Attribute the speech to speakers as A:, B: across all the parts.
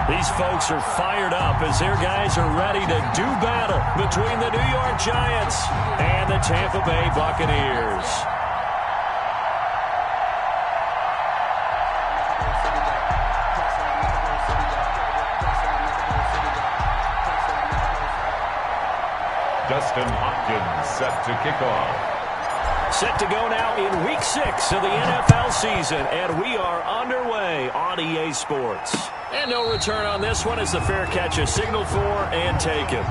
A: These folks are fired up as their guys are ready to do battle between the New York Giants and the Tampa Bay Buccaneers.
B: Justin Hopkins set to kick off.
A: Set to go now in Week 6 of the NFL season, and we are underway on EA Sports. And no return on this one as the fair catch is signaled for and taken.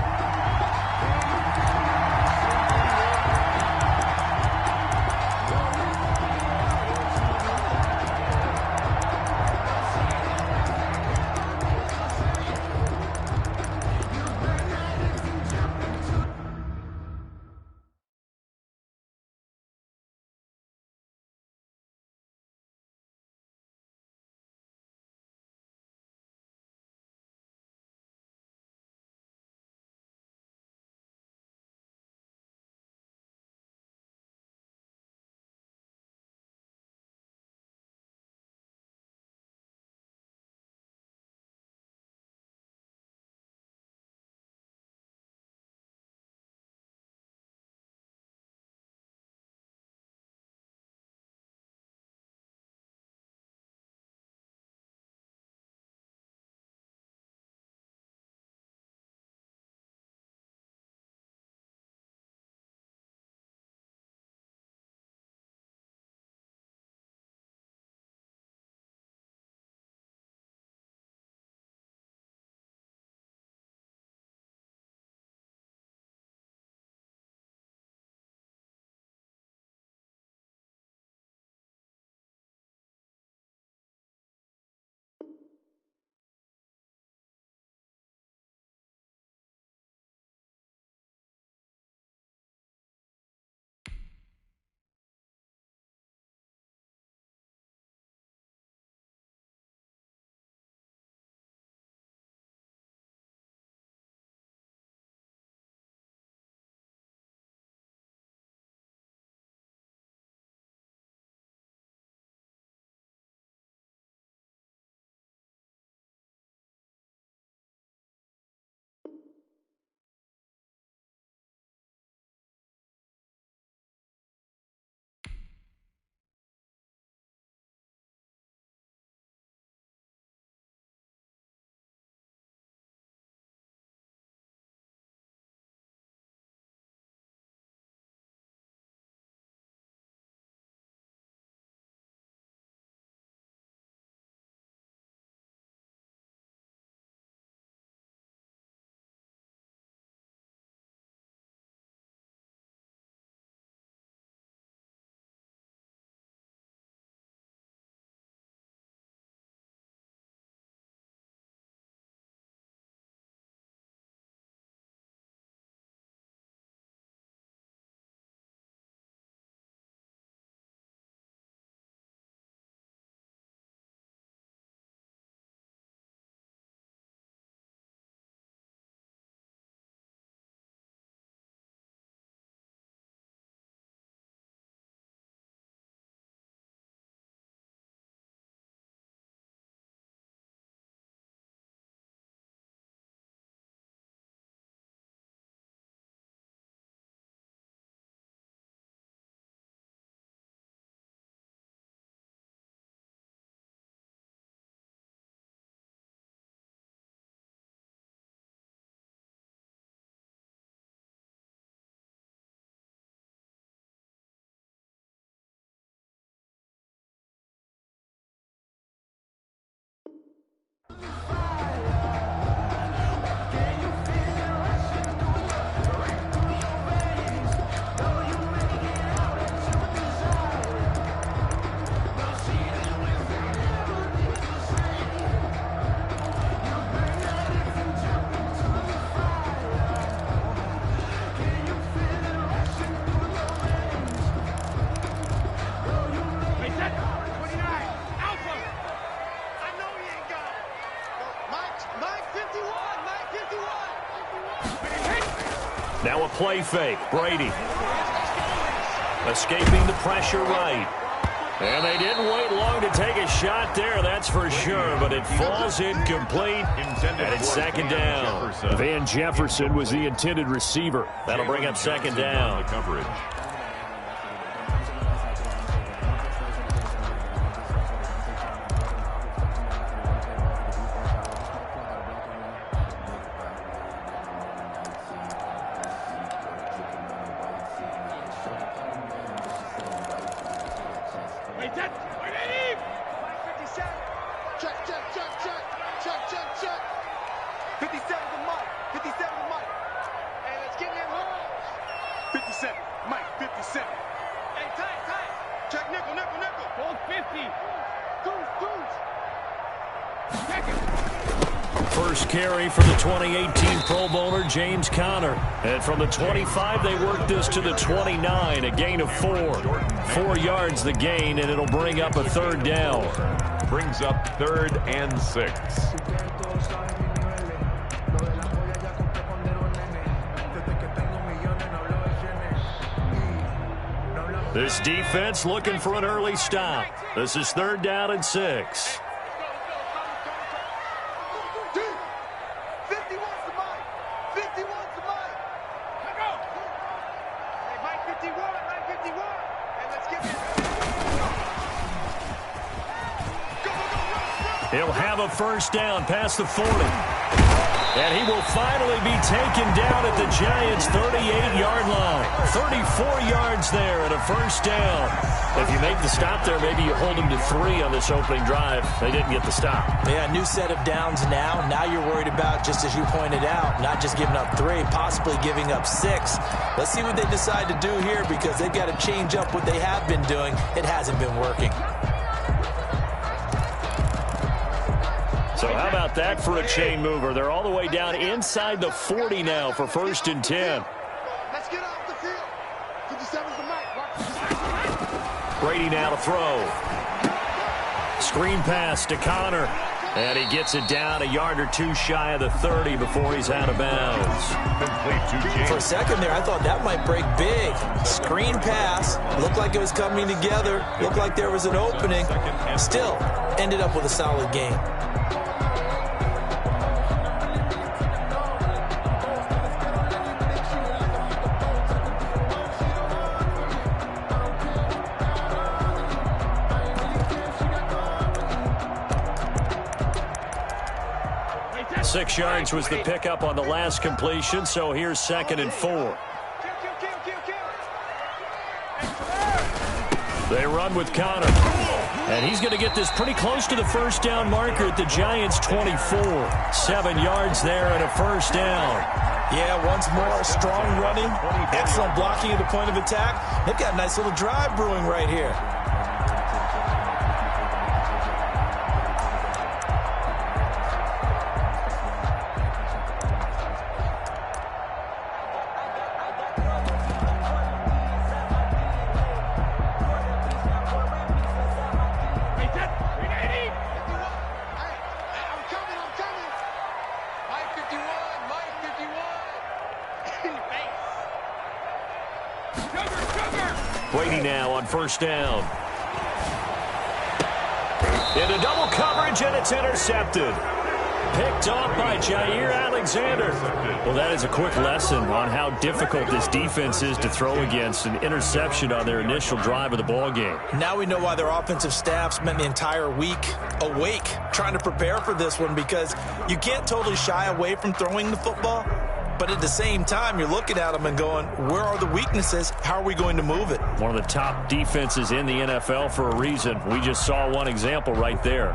A: Now a play fake. Brady. Escaping the pressure right. And they didn't wait long to take a shot there, that's for sure, but it falls incomplete, and it's second down. Van Jefferson was the intended receiver. That'll bring up second down.
C: First carry for the 2018 Pro Bowler, James Conner. And from the 25, they work this to the 29, a gain of 4. 4 yards the gain, and it'll bring up a third down.
B: Brings up 3rd and 6.
C: This defense looking for an early stop. This is 3rd down and 6. He'll have a first down past the 40. And he will finally be taken down at the Giants' 38-yard line. 34 yards there and a first down. If you make the stop there, maybe you hold them to 3 on this opening drive. They didn't get the stop.
D: Yeah, new set of downs now. Now you're worried about, just as you pointed out, not just giving up 3, possibly giving up 6. Let's see what they decide to do here, because they've got to change up what they have been doing. It hasn't been working.
C: So how about that for a chain mover? They're all the way down inside the 40 now for 1st and 10.
E: Let's get off the field. 57's the mic.
C: Brady now to throw. Screen pass to Conner. And he gets it down a yard or 2 shy of the 30 before he's out of bounds.
D: For a second there, I thought that might break big. Screen pass. Looked like it was coming together. Looked like there was an opening. Still, ended up with a solid game.
C: Six yards was the pickup on the last completion, so here's 2nd and 4. They run with Conner. And he's going to get this pretty close to the first down marker at the Giants' 24. 7 yards there and a first down.
D: Yeah, once more, strong running, excellent blocking at the point of attack. They've got a nice little drive brewing right here.
C: Brady now on first down. Into double coverage, and it's intercepted. Picked off by Jair Alexander. Well, that is a quick lesson on how difficult this defense is to throw against. An interception on their initial drive of the ballgame.
D: Now we know why their offensive staff spent the entire week awake trying to prepare for this one, because you can't totally shy away from throwing the football. But at the same time, you're looking at them and going, where are the weaknesses? How are we going to move it?
C: One of the top defenses in the NFL for a reason. We just saw one example right there.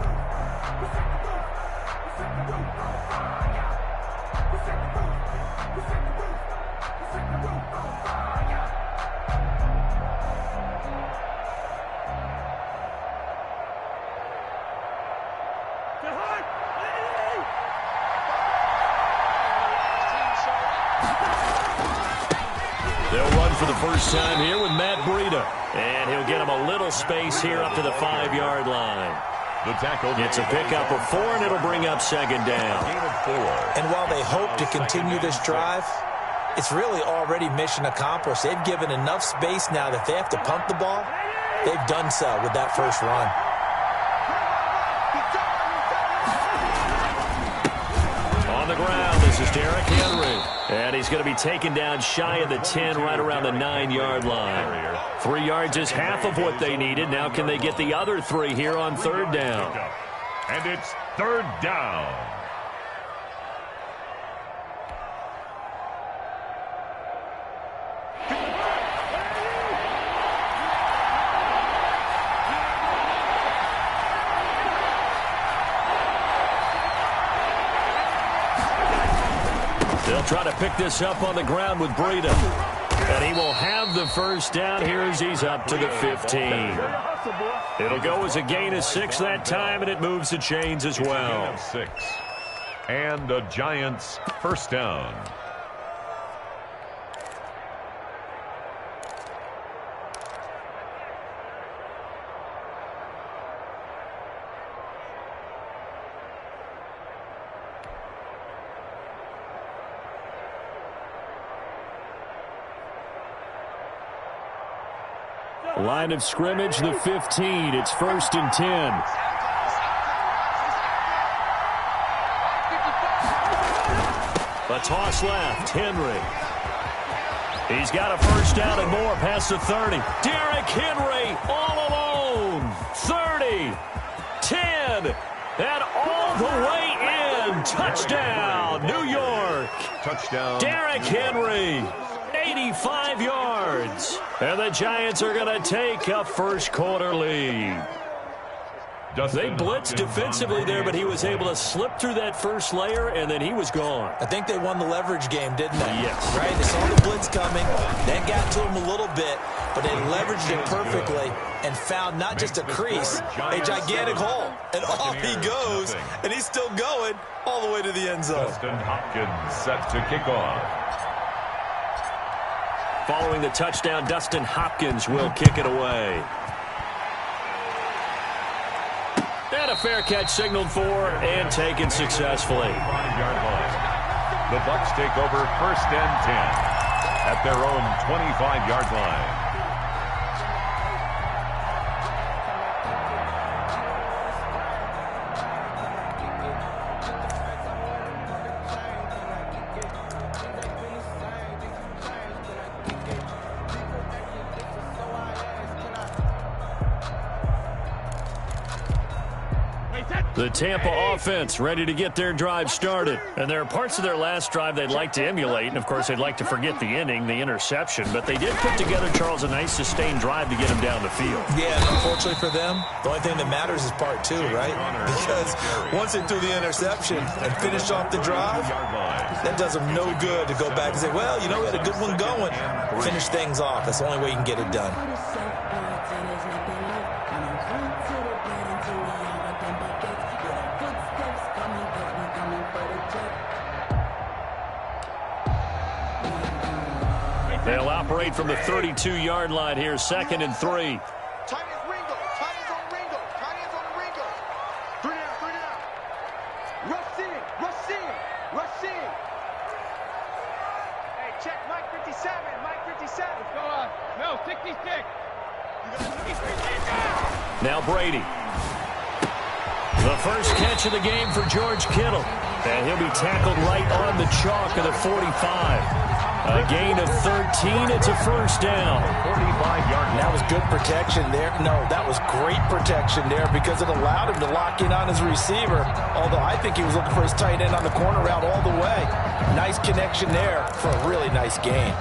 C: For the first time here with Matt Breida. And he'll get him a little space here up to the 5-yard line.
B: The tackle.
C: It's a pickup of 4, and it'll bring up second down.
D: And while they hope to continue this drive, it's really already mission accomplished. They've given enough space now that they have to punt the ball. they've done so with that first run.
A: On the ground, this is Derrick Henry. And he's going to be taken down shy of the 10, right around the 9-yard line. 3 yards is half of what they needed. Now can they get the other 3 here on third down?
B: And it's third down.
A: They'll try to pick this up on the ground with Breida. And he will have the first down here as he's up to the 15. It'll go as a gain of 6 that time, and it moves the chains as well.
B: 6. And the Giants' first down.
A: Line of scrimmage, the 15. It's 1st and 10. A toss left. Henry. He's got a first down and more past the 30. Derrick Henry all alone. 30. 10. And all the way in. Touchdown, New York.
B: Touchdown.
A: Derrick Henry. 85 yards. And the Giants are going to take a first quarter lead. They blitzed defensively there, but he was able to slip through that first layer, and then he was gone.
D: I think they won the leverage game, didn't they?
A: Yes.
D: Right? They saw the blitz coming, then got to him a little bit, but they leveraged it perfectly and found not just a crease, a gigantic hole. And off he goes, and he's still going all the way to the end zone.
B: Dustin Hopkins set to kick off.
A: Following the touchdown, Dustin Hopkins will kick it away. And a fair catch signaled for and taken successfully.
B: 5-yard line. The Bucs take over 1st and 10 at their own 25-yard line.
A: The Tampa offense ready to get their drive started. And there are parts of their last drive they'd like to emulate. And, of course, they'd like to forget the inning, the interception. But they did put together, Charles, a nice sustained drive to get them down the field.
D: Yeah, and unfortunately for them, the only thing that matters is part 2, right? Because once they threw the interception and finished off the drive, that does them no good to go back and say, well, you know, we had a good one going. Finish things off. That's the only way you can get it done.
A: They'll operate from the 32-yard line here, 2nd and 3.
E: Tight ends Ringo. Tight ends on Ringo. Tight ends on the Ringo. 3 down, 3 down. Rush in. Rush in. Rush in. Hey, check Mike 57. Mike 57. What's going on? No, 66.
A: Now Brady. The first catch of the game for George Kittle. And he'll be tackled right on the chalk of the 45. A gain of 13. It's a first down.
B: 45-yard line.
D: That was good protection there. No, that was great protection there because it allowed him to lock in on his receiver. Although I think he was looking for his tight end on the corner route all the way. Nice connection there for a really nice gain.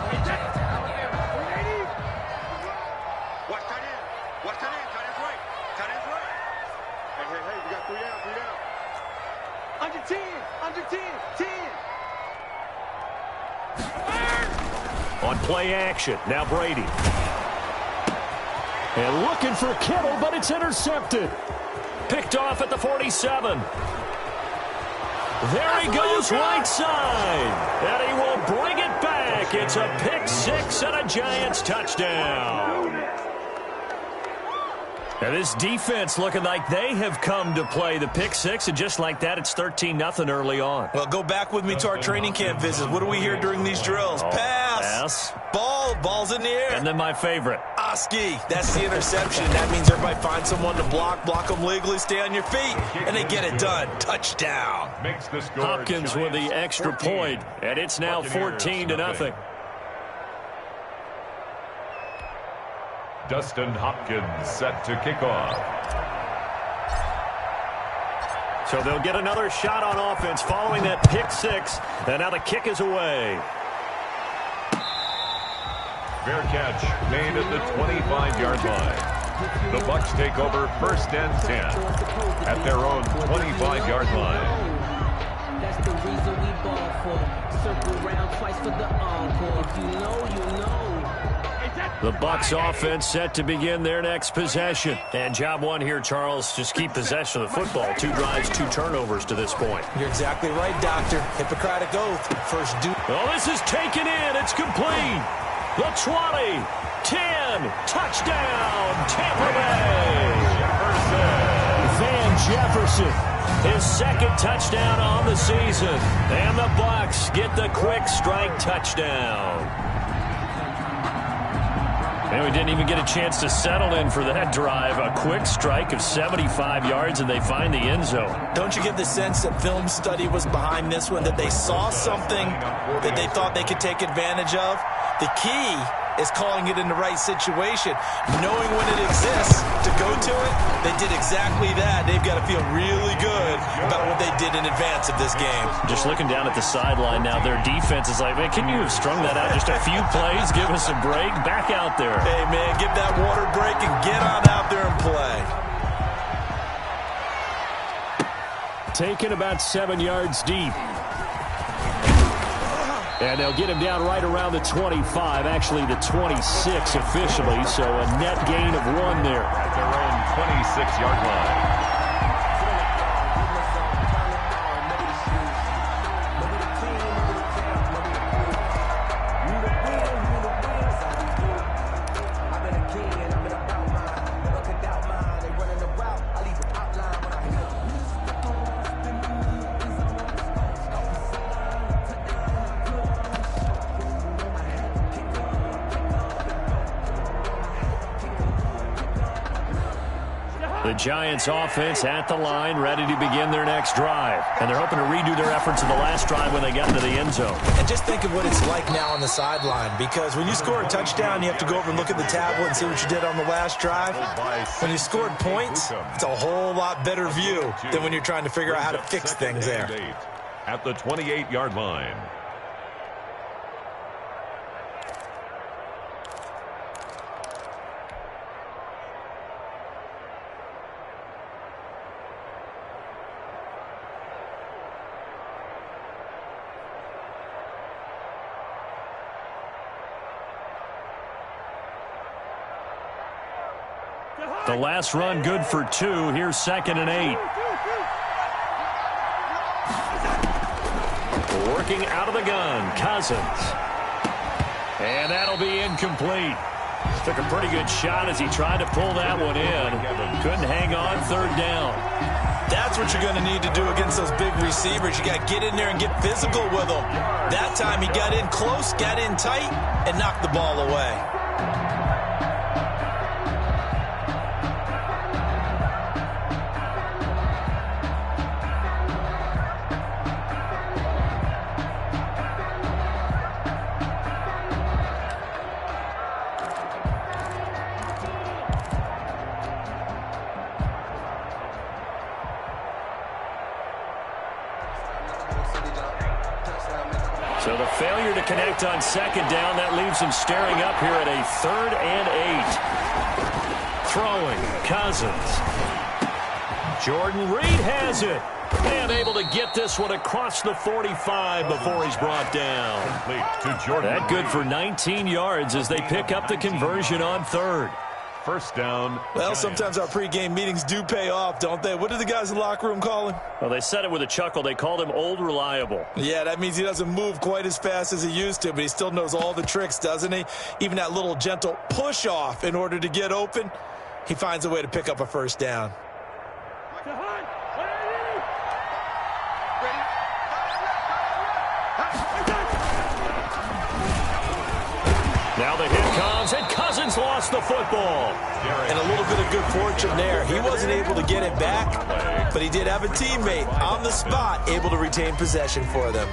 E: Watch tight end. Watch tight end. Tight end's right. Tight end's right. Hey, hey, hey. We got 3 down, 3 down. Under 10. Under 10. 10.
A: On play action, now Brady. And looking for Kittle, but it's intercepted. Picked off at the 47. There he goes right side. And he will bring it back. It's a pick 6 and a Giants touchdown. And this defense looking like they have come to play the pick 6, and just like that, it's 13-0 early on.
D: Well, go back with me to our training camp visits. What do we hear during these drills? Pass.
C: Pass.
D: Ball's in the air.
C: And then my favorite.
D: Oski, that's the interception. That means everybody find someone to block them legally, stay on your feet, and they get it done. Touchdown.
B: Makes the score
C: Hopkins with the extra point, and it's now 14-0.
B: Dustin Hopkins set to kick off.
A: So they'll get another shot on offense following that pick six, and now the kick is away.
B: Fair catch made at the 25-yard line. The Bucs take over 1st and 10 at their own 25-yard line.
F: That's the reason we ball for. Circle around twice for the encore. If you know, you know.
A: The Bucs offense set to begin their next possession. And job one here, Charles, just keep possession of the football. 2 drives, 2 turnovers to this point.
D: You're exactly right, Doctor. Hippocratic oath. First do.
A: Oh, this is taken in. It's complete. The 20, 10, touchdown, Tampa Bay. Van Jefferson, his 2nd touchdown on the season. And the Bucs get the quick strike touchdown. And we didn't even get a chance to settle in for that drive. A quick strike of 75 yards, and they find the end zone.
D: Don't you get the sense that film study was behind this one, that they saw something that they thought they could take advantage of? The key is calling it in the right situation. Knowing when it exists to go to it, they did exactly that. They've got to feel really good about what they did in advance of this game.
A: Just looking down at the sideline now, their defense is like, man, can you have strung that out just a few plays? Give us a break. Back out there.
D: Hey, man, give that water break and get on out there and play.
A: Taken about 7 yards deep. And they'll get him down right around the 25, actually the 26 officially, so a net gain of 1 there.
B: At their own 26-yard line.
A: The Giants offense at the line, ready to begin their next drive. And they're hoping to redo their efforts in the last drive when they got into the end zone.
D: And just think of what it's like now on the sideline, because when you score a touchdown, you have to go over and look at the tablet and see what you did on the last drive. When you scored points, it's a whole lot better view than when you're trying to figure out how to fix things there.
B: At the 28-yard line.
A: The last run good for 2. Here's 2nd and 8. Working out of the gun, Cousins. And that'll be incomplete. Took a pretty good shot as he tried to pull that one in. Couldn't hang on 3rd down.
D: That's what you're going to need to do against those big receivers. You got to get in there and get physical with them. That time he got in close, got in tight, and knocked the ball away.
A: So the failure to connect on 2nd down, that leaves him staring up here at a 3rd and 8. Throwing, Cousins. Jordan Reed has it. And able to get this one across the 45 before he's brought down. That good for 19 yards as they pick up the conversion on 3rd.
B: 1st down.
D: Well, sometimes our pregame meetings do pay off, don't they? What did the guys in the locker room call him?
A: Well, they said it with a chuckle. They called him Old Reliable.
D: Yeah, that means he doesn't move quite as fast as he used to, but he still knows all the tricks, doesn't he? Even that little gentle push-off in order to get open, he finds a way to pick up a 1st down.
A: Now the hit comes, and Cousins lost the football.
D: And a little bit of good fortune there. He wasn't able to get it back, but he did have a teammate on the spot able to retain possession for them.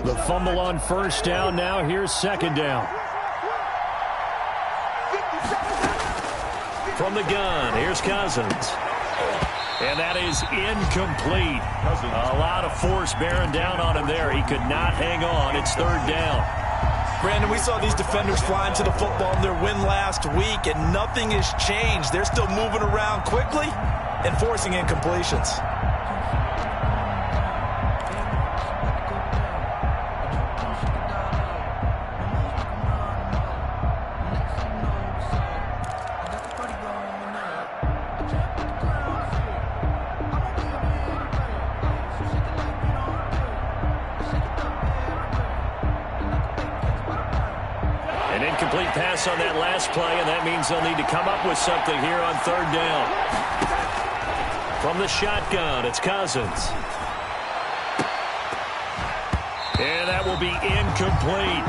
A: The fumble on first down. Now here's second down. From the gun, here's Cousins. And that is incomplete. A lot of force bearing down on him there. He could not hang on. It's third down.
D: Brandon, we saw these defenders flying to the football in their win last week, and nothing has changed. They're still moving around quickly and forcing incompletions.
A: Incomplete pass on that last play, and that means they'll need to come up with something here on third down. From the shotgun, it's Cousins. And that will be incomplete.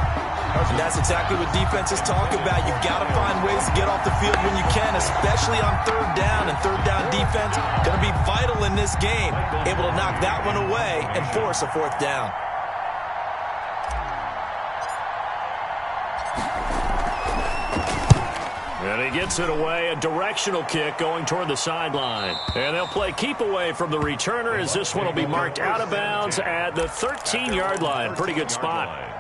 D: And that's exactly what defenses talk about. You've got to find ways to get off the field when you can, especially on third down. And third down defense going to be vital in this game. Able to knock that one away and force a fourth down.
A: And he gets it away, a directional kick going toward the sideline. And they'll play keep away from the returner as this one will be marked out of bounds at the 13-yard line. Pretty good spot.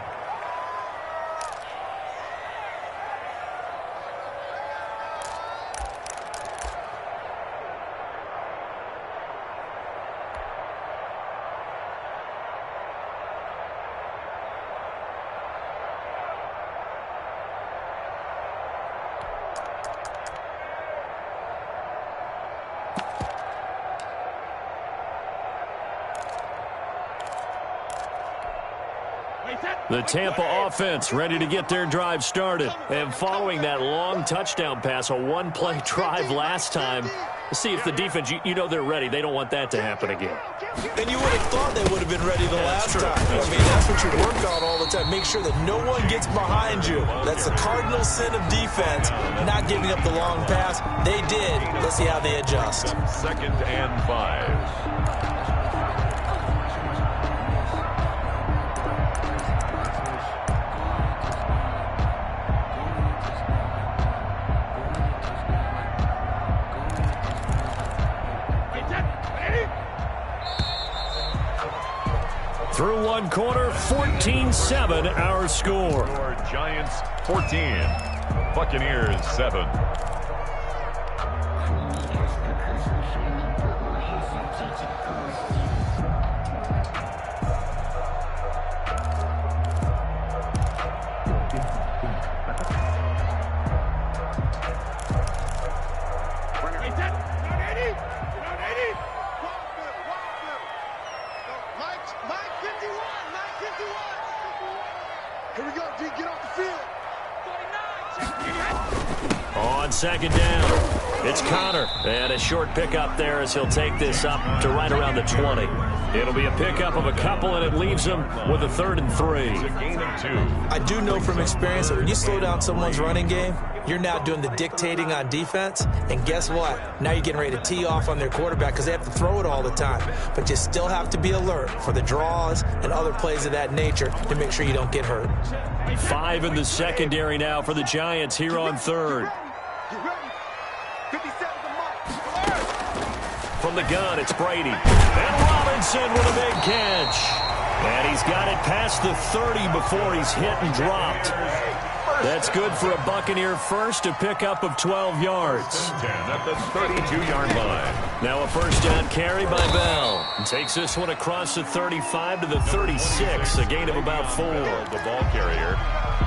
A: The Tampa offense ready to get their drive started. And following that long touchdown pass, a one-play drive last time, let's see if the defense, you know they're ready. They don't want that to happen again.
D: And you would have thought they would have been ready the last time. I mean, that's what you work on all the time. Make sure that no one gets behind you. That's the cardinal sin of defense, not giving up the long pass. They did. Let's see how they adjust.
B: Second and 5.
A: Through one quarter, 14-7 our score.
B: Giants 14, Buccaneers 7.
A: On second down, it's Connor. And a short pickup there as he'll take this up to right around the 20. It'll be a pickup of a couple, and it leaves them with a 3rd and 3.
B: It's a gain of 2.
D: I do know from experience that when you slow down someone's running game, you're now doing the dictating on defense. And guess what? Now you're getting ready to tee off on their quarterback because they have to throw it all the time. But you still have to be alert for the draws and other plays of that nature to make sure you don't get hurt.
A: 5 in the secondary now for the Giants here on third. From the gun, it's Brady. And Robinson with a big catch. And he's got it past the 30 before he's hit and dropped. That's good for a Buccaneer first, a pickup of 12 yards.
B: 10 at the 32-yard line.
A: Now a first down carry by Bell. And takes this one across the 35 to the 36, a gain of about 4.
B: The ball carrier.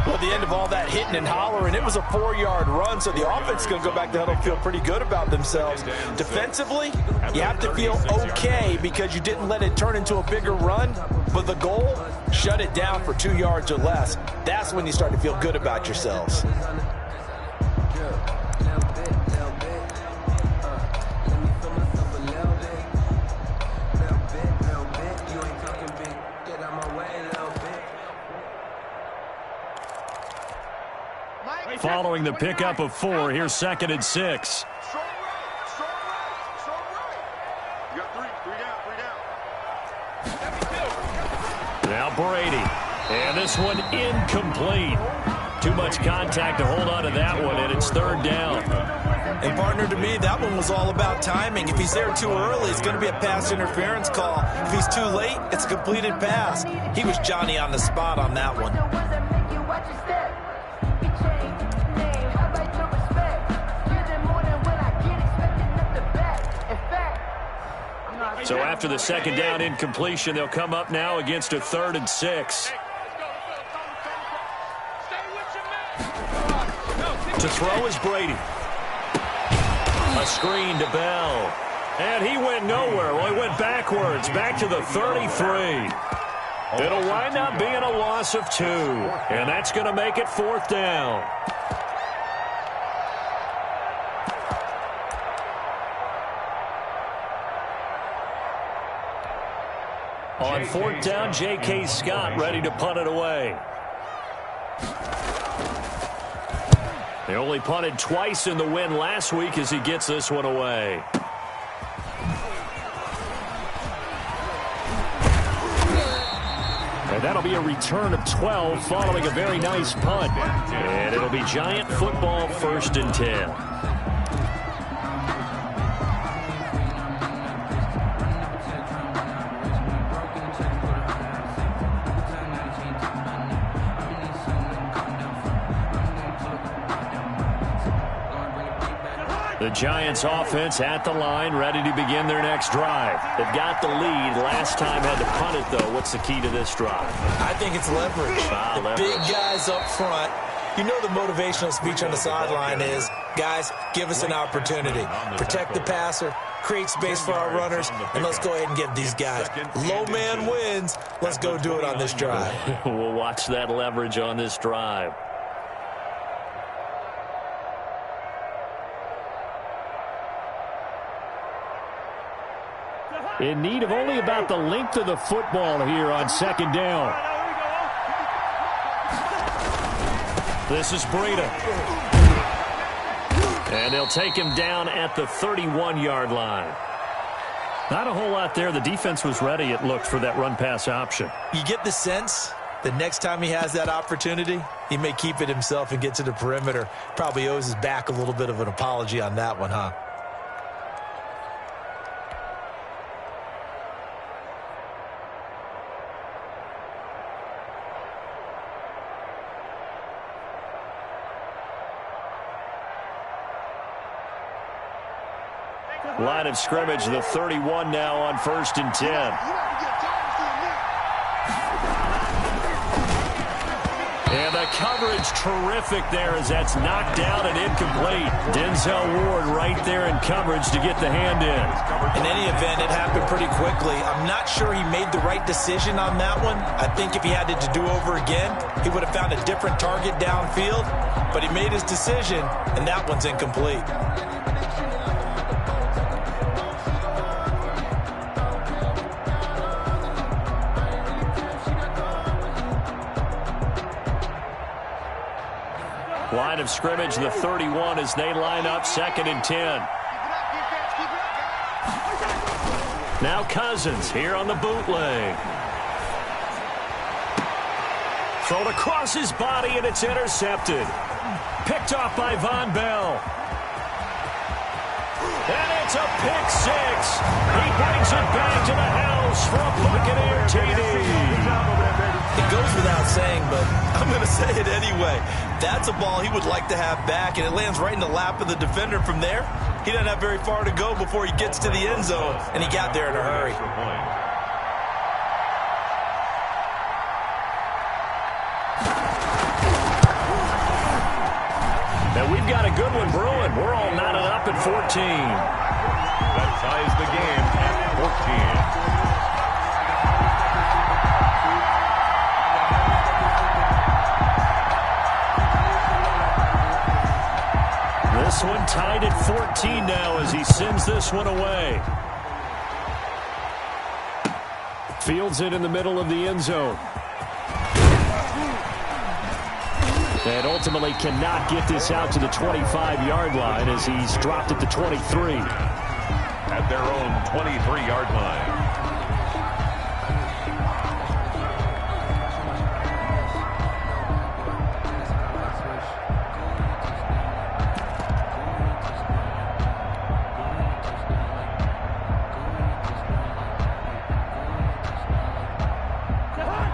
D: Well, at the end of all that hitting and hollering, it was a 4-yard run, so the offense is going to go back to huddle and feel pretty good about themselves. Defensively, you have to feel okay because you didn't let it turn into a bigger run, but the goal, shut it down for 2 yards or less. That's when you start to feel good about yourselves.
C: Following the pickup of 4, here's 2nd and 6.
E: You got three down.
A: Now Brady. And this one incomplete. Too much contact to hold on to that one, and it's 3rd down.
D: And partner, to me, that one was all about timing. If he's there too early, it's going to be a pass interference call. If he's too late, it's a completed pass. He was Johnny on the spot on that one.
A: So after the 2nd down incompletion, they'll come up now against a 3rd and 6. To throw is Brady. A screen to Bell. And he went nowhere. Well, he went backwards, back to the 33. It'll wind up being a loss of 2. And that's going to make it 4th down. On 4th down, J.K. Scott ready to punt it away. They only punted twice in the win last week as he gets this one away. And that'll be a return of 12 following a very nice punt. And it'll be Giant football, 1st and 10. The Giants offense at the line, ready to begin their next drive. They've got the lead. Last time had to punt it, though. What's the key to this drive?
D: I think it's leverage. Big guys up front. You know the motivational speech on the sideline is, guys, give us an opportunity. Protect the passer, create space for our runners, and let's go ahead and get these guys. Low man wins. Let's go do it on this drive.
A: We'll watch that leverage on this drive. In need of only about the length of the football here on 2nd down. This is Breda. And they'll take him down at the 31-yard line. Not a whole lot there. The defense was ready, it looked, for that run-pass option.
D: You get the sense the next time he has that opportunity, he may keep it himself and get to the perimeter. Probably owes his back a little bit of an apology on that one, huh?
A: Line of scrimmage, the 31 now on 1st and 10. And the coverage terrific there as that's knocked down and incomplete. Denzel Ward right there in coverage to get the hand in.
D: In any event, it happened pretty quickly. I'm not sure he made the right decision on that one. I think if he had it to do over again, he would have found a different target downfield. But he made his decision, and that one's incomplete.
A: Line of scrimmage, the 31 as they line up 2nd and 10. Now Cousins here on the bootleg. Thrown across his body and it's intercepted. Picked off by Von Bell. And it's a pick 6. He brings it back to the house for a Buccaneer TD.
D: It goes without saying, but I'm going to say it anyway. That's a ball he would like to have back, and it lands right in the lap of the defender from there. He doesn't have very far to go before he gets to the end zone, and he got there in a hurry.
A: And we've got a good one brewing. We're all knotted up at 14.
B: That ties the game at 14.
A: This one tied at 14 now as he sends this one away. Fields it in the middle of the end zone. And ultimately cannot get this out to the 25-yard line as he's dropped at the 23.
B: At their own 23-yard line.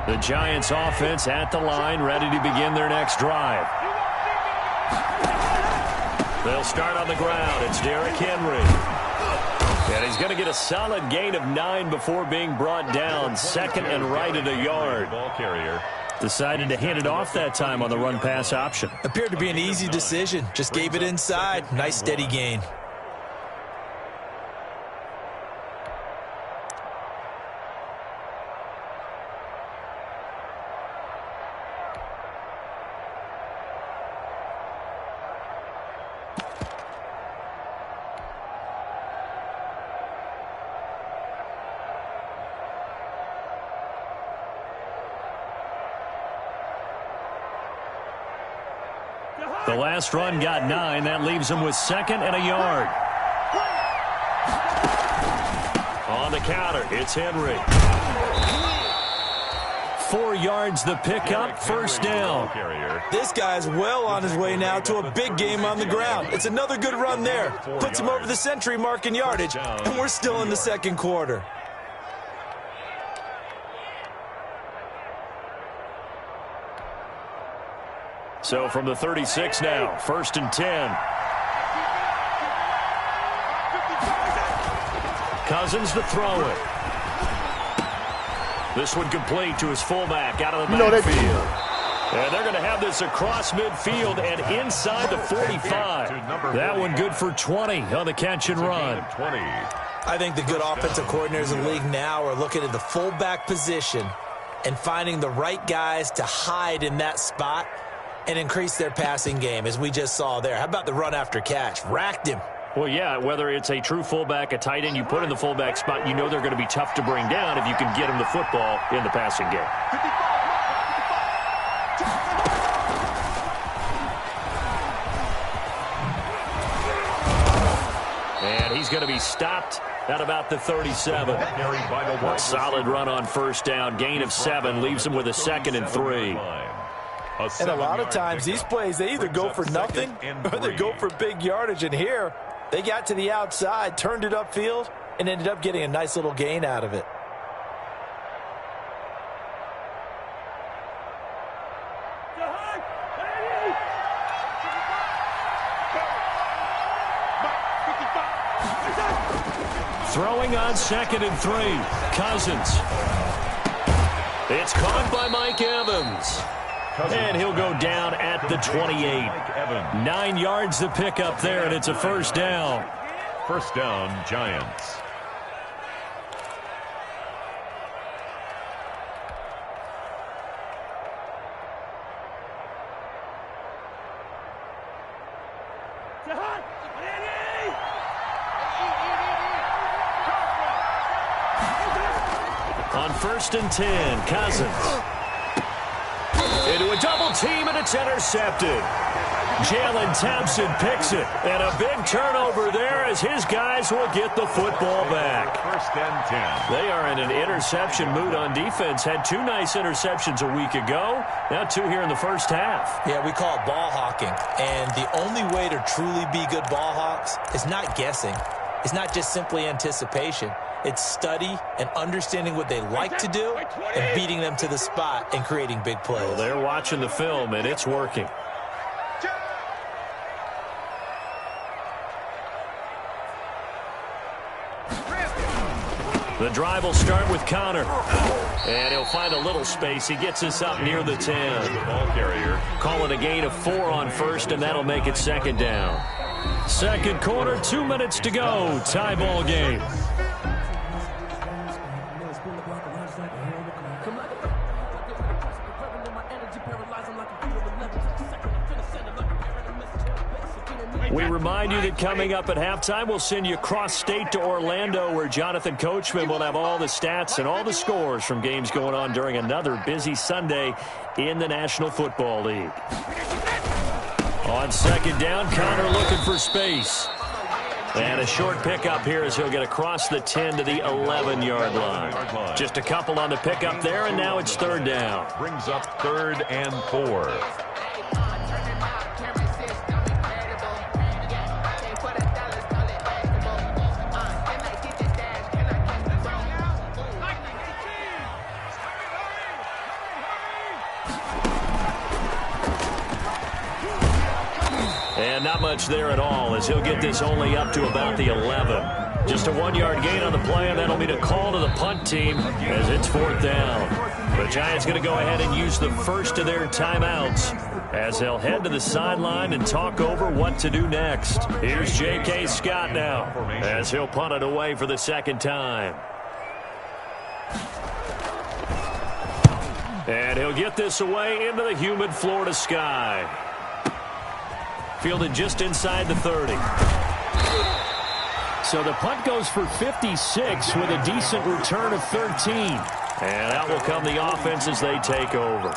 A: The Giants offense at the line, ready to begin their next drive. They'll start on the ground. It's Derrick Henry. And he's going to get a solid gain of 9 before being brought down. Second and right at a yard.
B: Ball carrier.
A: Decided to hand it off that time on the run-pass option.
D: Appeared to be an easy decision. Just gave it inside. Nice steady gain.
A: The last run got 9. That leaves him with second and a yard. On the counter, it's Henry. 4 yards the pickup, first down.
D: This guy's well on his way now to a big game on the ground. It's another good run there. Puts him over the century mark in yardage, and we're still in the second quarter.
A: So from the 36 now, first and 10. Cousins to throw it. This one complete to his fullback out of the backfield. And they're going to have this across midfield and inside the 45. That one good for 20 on the catch and run.
D: I think the good offensive coordinators in the league now are looking at the fullback position and finding the right guys to hide in that spot and increase their passing game, as we just saw there. How about the run after catch? Racked him.
A: Well, yeah, whether it's a true fullback, a tight end you put in the fullback spot, you know they're going to be tough to bring down if you can get them the football in the passing game. And he's going to be stopped at about the 37. A solid run on first down. Gain of 7 leaves him with a second and 3.
D: And a lot of times these plays, they either go for nothing or they go for big yardage. And here, they got to the outside, turned it upfield, and ended up getting a nice little gain out of it.
A: Throwing on second and 3. Cousins. It's caught by Mike Evans. And he'll go down at the 28. 9 yards to pick up there, and it's a first down.
B: First down, Giants.
A: On first and 10, Cousins. Into a double team, and it's intercepted. Jalen Thompson picks it. And a big turnover there as his guys will get the football back.
B: First and 10.
A: They are in an interception mood on defense. Had 2 nice interceptions a week ago. Now 2 here in the first half.
D: Yeah, we call it ball hawking. And the only way to truly be good ball hawks is not guessing. It's not just simply anticipation. It's study and understanding what they like to do and beating them to the spot and creating big plays.
A: Well, they're watching the film, and it's working. The drive will start with Connor. And he'll find a little space. He gets us up near the 10.
B: Ball carrier.
A: Call it a gain of 4 on first, and that'll make it second down. Second quarter, 2 minutes to go. Tie ball game. We remind you that coming up at halftime, we'll send you cross-state to Orlando, where Jonathan Coachman will have all the stats and all the scores from games going on during another busy Sunday in the National Football League. On second down, Connor looking for space. And a short pickup here as he'll get across the 10 to the 11-yard line. Just a couple on the pickup there, and now it's third down.
B: Brings up 3rd and 4.
A: And not much there at all, as he'll get this only up to about the 11. Just a 1-yard gain on the play, and that'll be a call to the punt team as it's 4th down. The Giants going to go ahead and use the first of their timeouts as they'll head to the sideline and talk over what to do next. Here's J.K. Scott now as he'll punt it away for the second time. And he'll get this away into the humid Florida sky. Fielded just inside the 30. So the punt goes for 56 with a decent return of 13. And out will come the offense as they take over.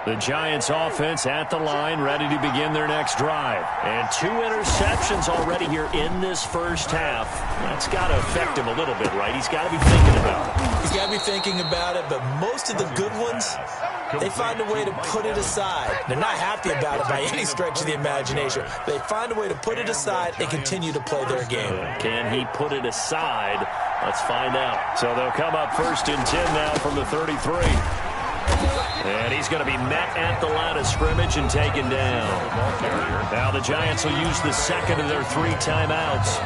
A: The Giants offense at the line, ready to begin their next drive. And 2 interceptions already here in this first half. That's got to affect him a little bit, right? He's got to be thinking about it.
D: He's got to be thinking about it, but most of the good ones, they find a way to put it aside. They're not happy about it by any stretch of the imagination. They find a way to put it aside and continue to play their game.
A: Can he put it aside? Let's find out. So they'll come up 1st and 10 now from the 33. And he's going to be met at the line of scrimmage and taken down. Now the Giants will use the second of their 3 timeouts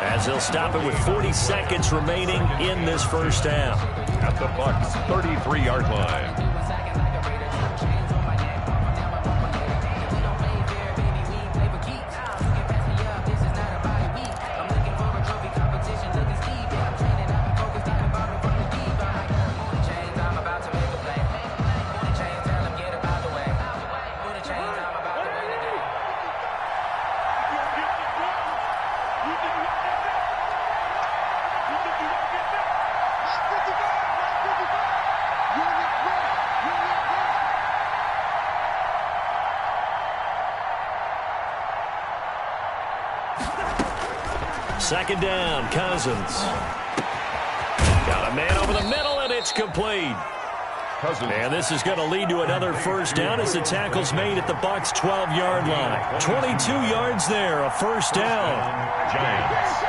A: as they'll stop it with 40 seconds remaining in this first half.
B: At the Bucs' 33-yard line.
A: Second down, Cousins. Got a man over the middle, and it's complete.
B: Cousins.
A: And this is going to lead to another first down as the tackle's made at the Bucs' 12-yard line. 22 yards there, a first down.
B: Giants.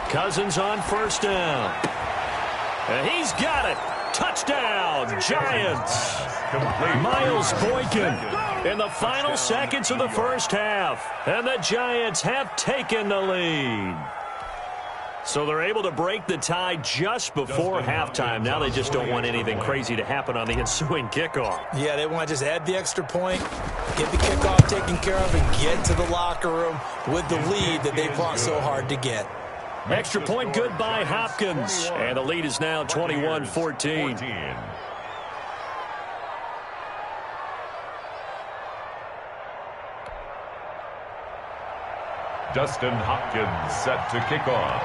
A: Cousins on first down. And he's got it. Touchdown, Giants. Miles Boykin in the final seconds of the first half. And the Giants have taken the lead. So they're able to break the tie just before halftime. Now they just don't want anything crazy to happen on the ensuing kickoff.
D: Yeah, they want to just add the extra point, get the kickoff taken care of, and get to the locker room with the lead that they fought so hard to get.
A: Extra point good by Hopkins. And the lead is now 21-14.
B: Dustin Hopkins set to kick off.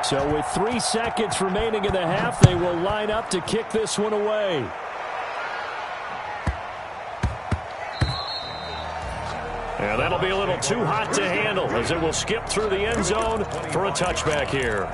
A: So with 3 seconds remaining in the half, they will line up to kick this one away. And that'll be a little too hot to handle as it will skip through the end zone for a touchback here.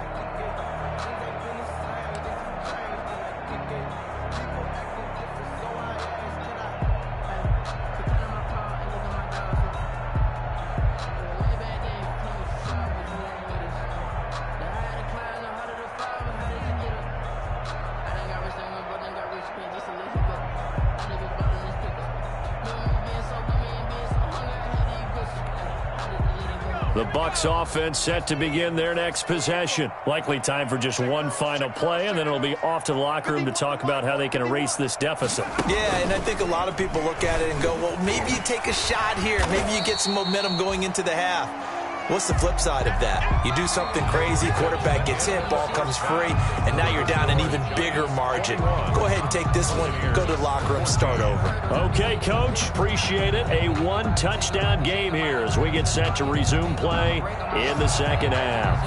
A: The Bucs offense set to begin their next possession. Likely time for just one final play, and then it'll be off to the locker room to talk about how they can erase this deficit.
D: Yeah, and I think a lot of people look at it and go, well, maybe you take a shot here. Maybe you get some momentum going into the half. What's the flip side of that? You do something crazy, quarterback gets hit, ball comes free, and now you're down an even bigger margin. Go ahead and take this one, go to the locker room, start over.
A: Okay, Coach, appreciate it. A one-touchdown game here as we get set to resume play in the second half.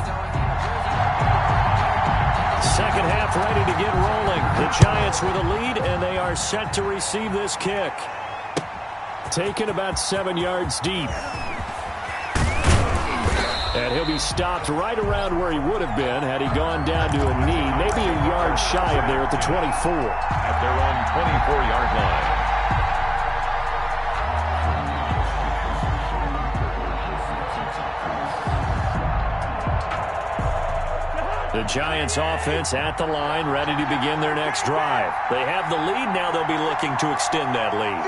A: Second half ready to get rolling. The Giants with a lead, and they are set to receive this kick. Taken about 7 yards deep. And he'll be stopped right around where he would have been had he gone down to a knee, maybe a yard shy of there at the 24.
B: At their own 24-yard line.
A: The Giants offense at the line, ready to begin their next drive. They have the lead. Now they'll be looking to extend that lead.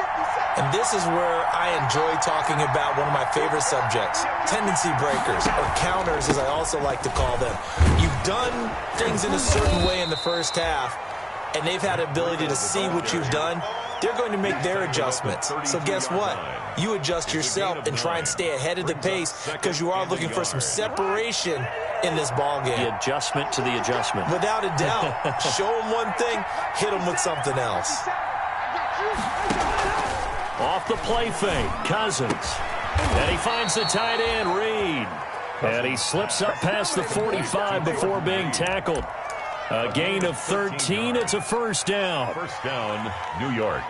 D: And this is where I enjoy talking about one of my favorite subjects, tendency breakers, or counters as I also like to call them. You've done things in a certain way in the first half, and they've had the ability to see what you've done. They're going to make their adjustments. So guess what? You adjust yourself and try and stay ahead of the pace because you are looking for some separation in this ball game.
A: The adjustment to the adjustment.
D: Without a doubt. Show them one thing, hit them with something else.
A: Off the play fake, Cousins. And he finds the tight end, Reed. And he slips up past the 45 before being tackled. A gain of 13. It's a first down.
B: First down, New York.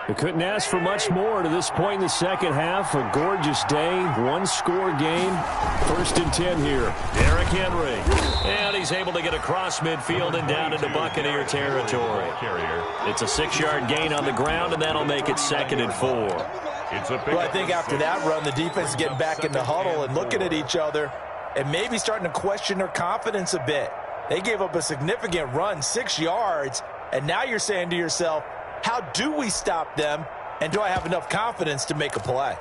A: They couldn't ask for much more to this point in the second half. A gorgeous day, one-score game. 1st and 10 here. Derrick Henry. And he's able to get across midfield and down into Buccaneer territory. It's a 6-yard gain on the ground, and that'll make it 2nd and 4.
D: Well, I think after that run, the defense is getting back in the huddle and looking at each other and maybe starting to question their confidence a bit. They gave up a significant run, 6 yards, and now you're saying to yourself, how do we stop them, and do I have enough confidence to make a play?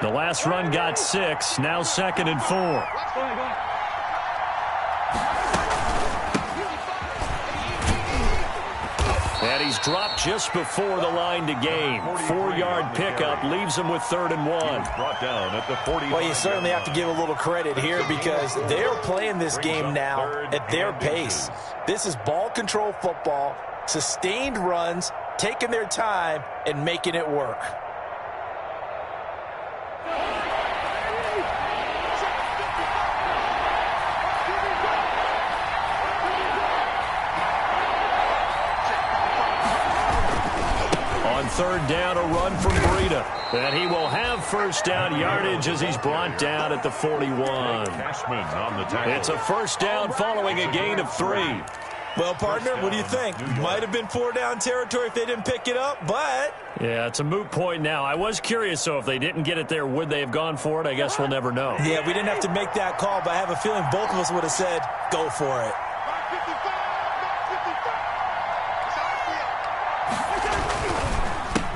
A: The last run got 6, now 2nd and 4. And he's dropped just before the line to gain. 4-yard pickup leaves him with 3rd and 1.
B: Brought down at the 40.
D: Well, you certainly have to give a little credit here because they're playing this game now at their pace. This is ball control football, sustained runs, taking their time, and making it work.
A: Third down, a run from Breida. And he will have first down yardage as he's brought down at the 41. It's a first down following a gain of 3.
D: Well, partner, what do you think? Might have been 4-down territory if they didn't pick it up, but...
A: Yeah, it's a moot point now. I was curious, so if they didn't get it there, would they have gone for it? I guess we'll never know.
D: Yeah, we didn't have to make that call, but I have a feeling both of us would have said, go for it.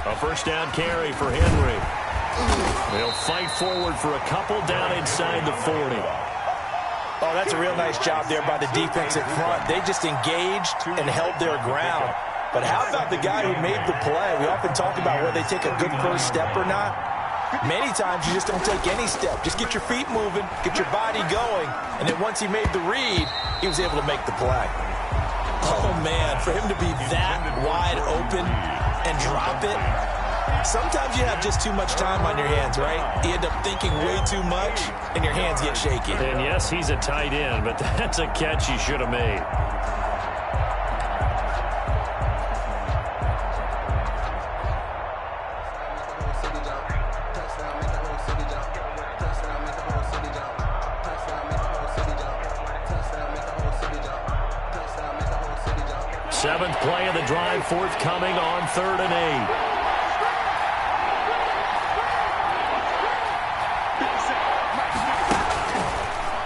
A: A first down carry for Henry. They'll fight forward for a couple down inside the 40.
D: Oh, that's a real nice job there by the defense in front. They just engaged and held their ground. But how about the guy who made the play? We often talk about whether they take a good first step or not. Many times you just don't take any step. Just get your feet moving, get your body going, and then once he made the read, he was able to make the play. Oh, man, for him to be that wide open and drop it, sometimes you have just too much time on your hands, right? You end up thinking way too much, and your hands get shaky.
A: And yes, he's a tight end, but that's a catch he should have made. Seventh play of the drive forthcoming on 3rd and 8.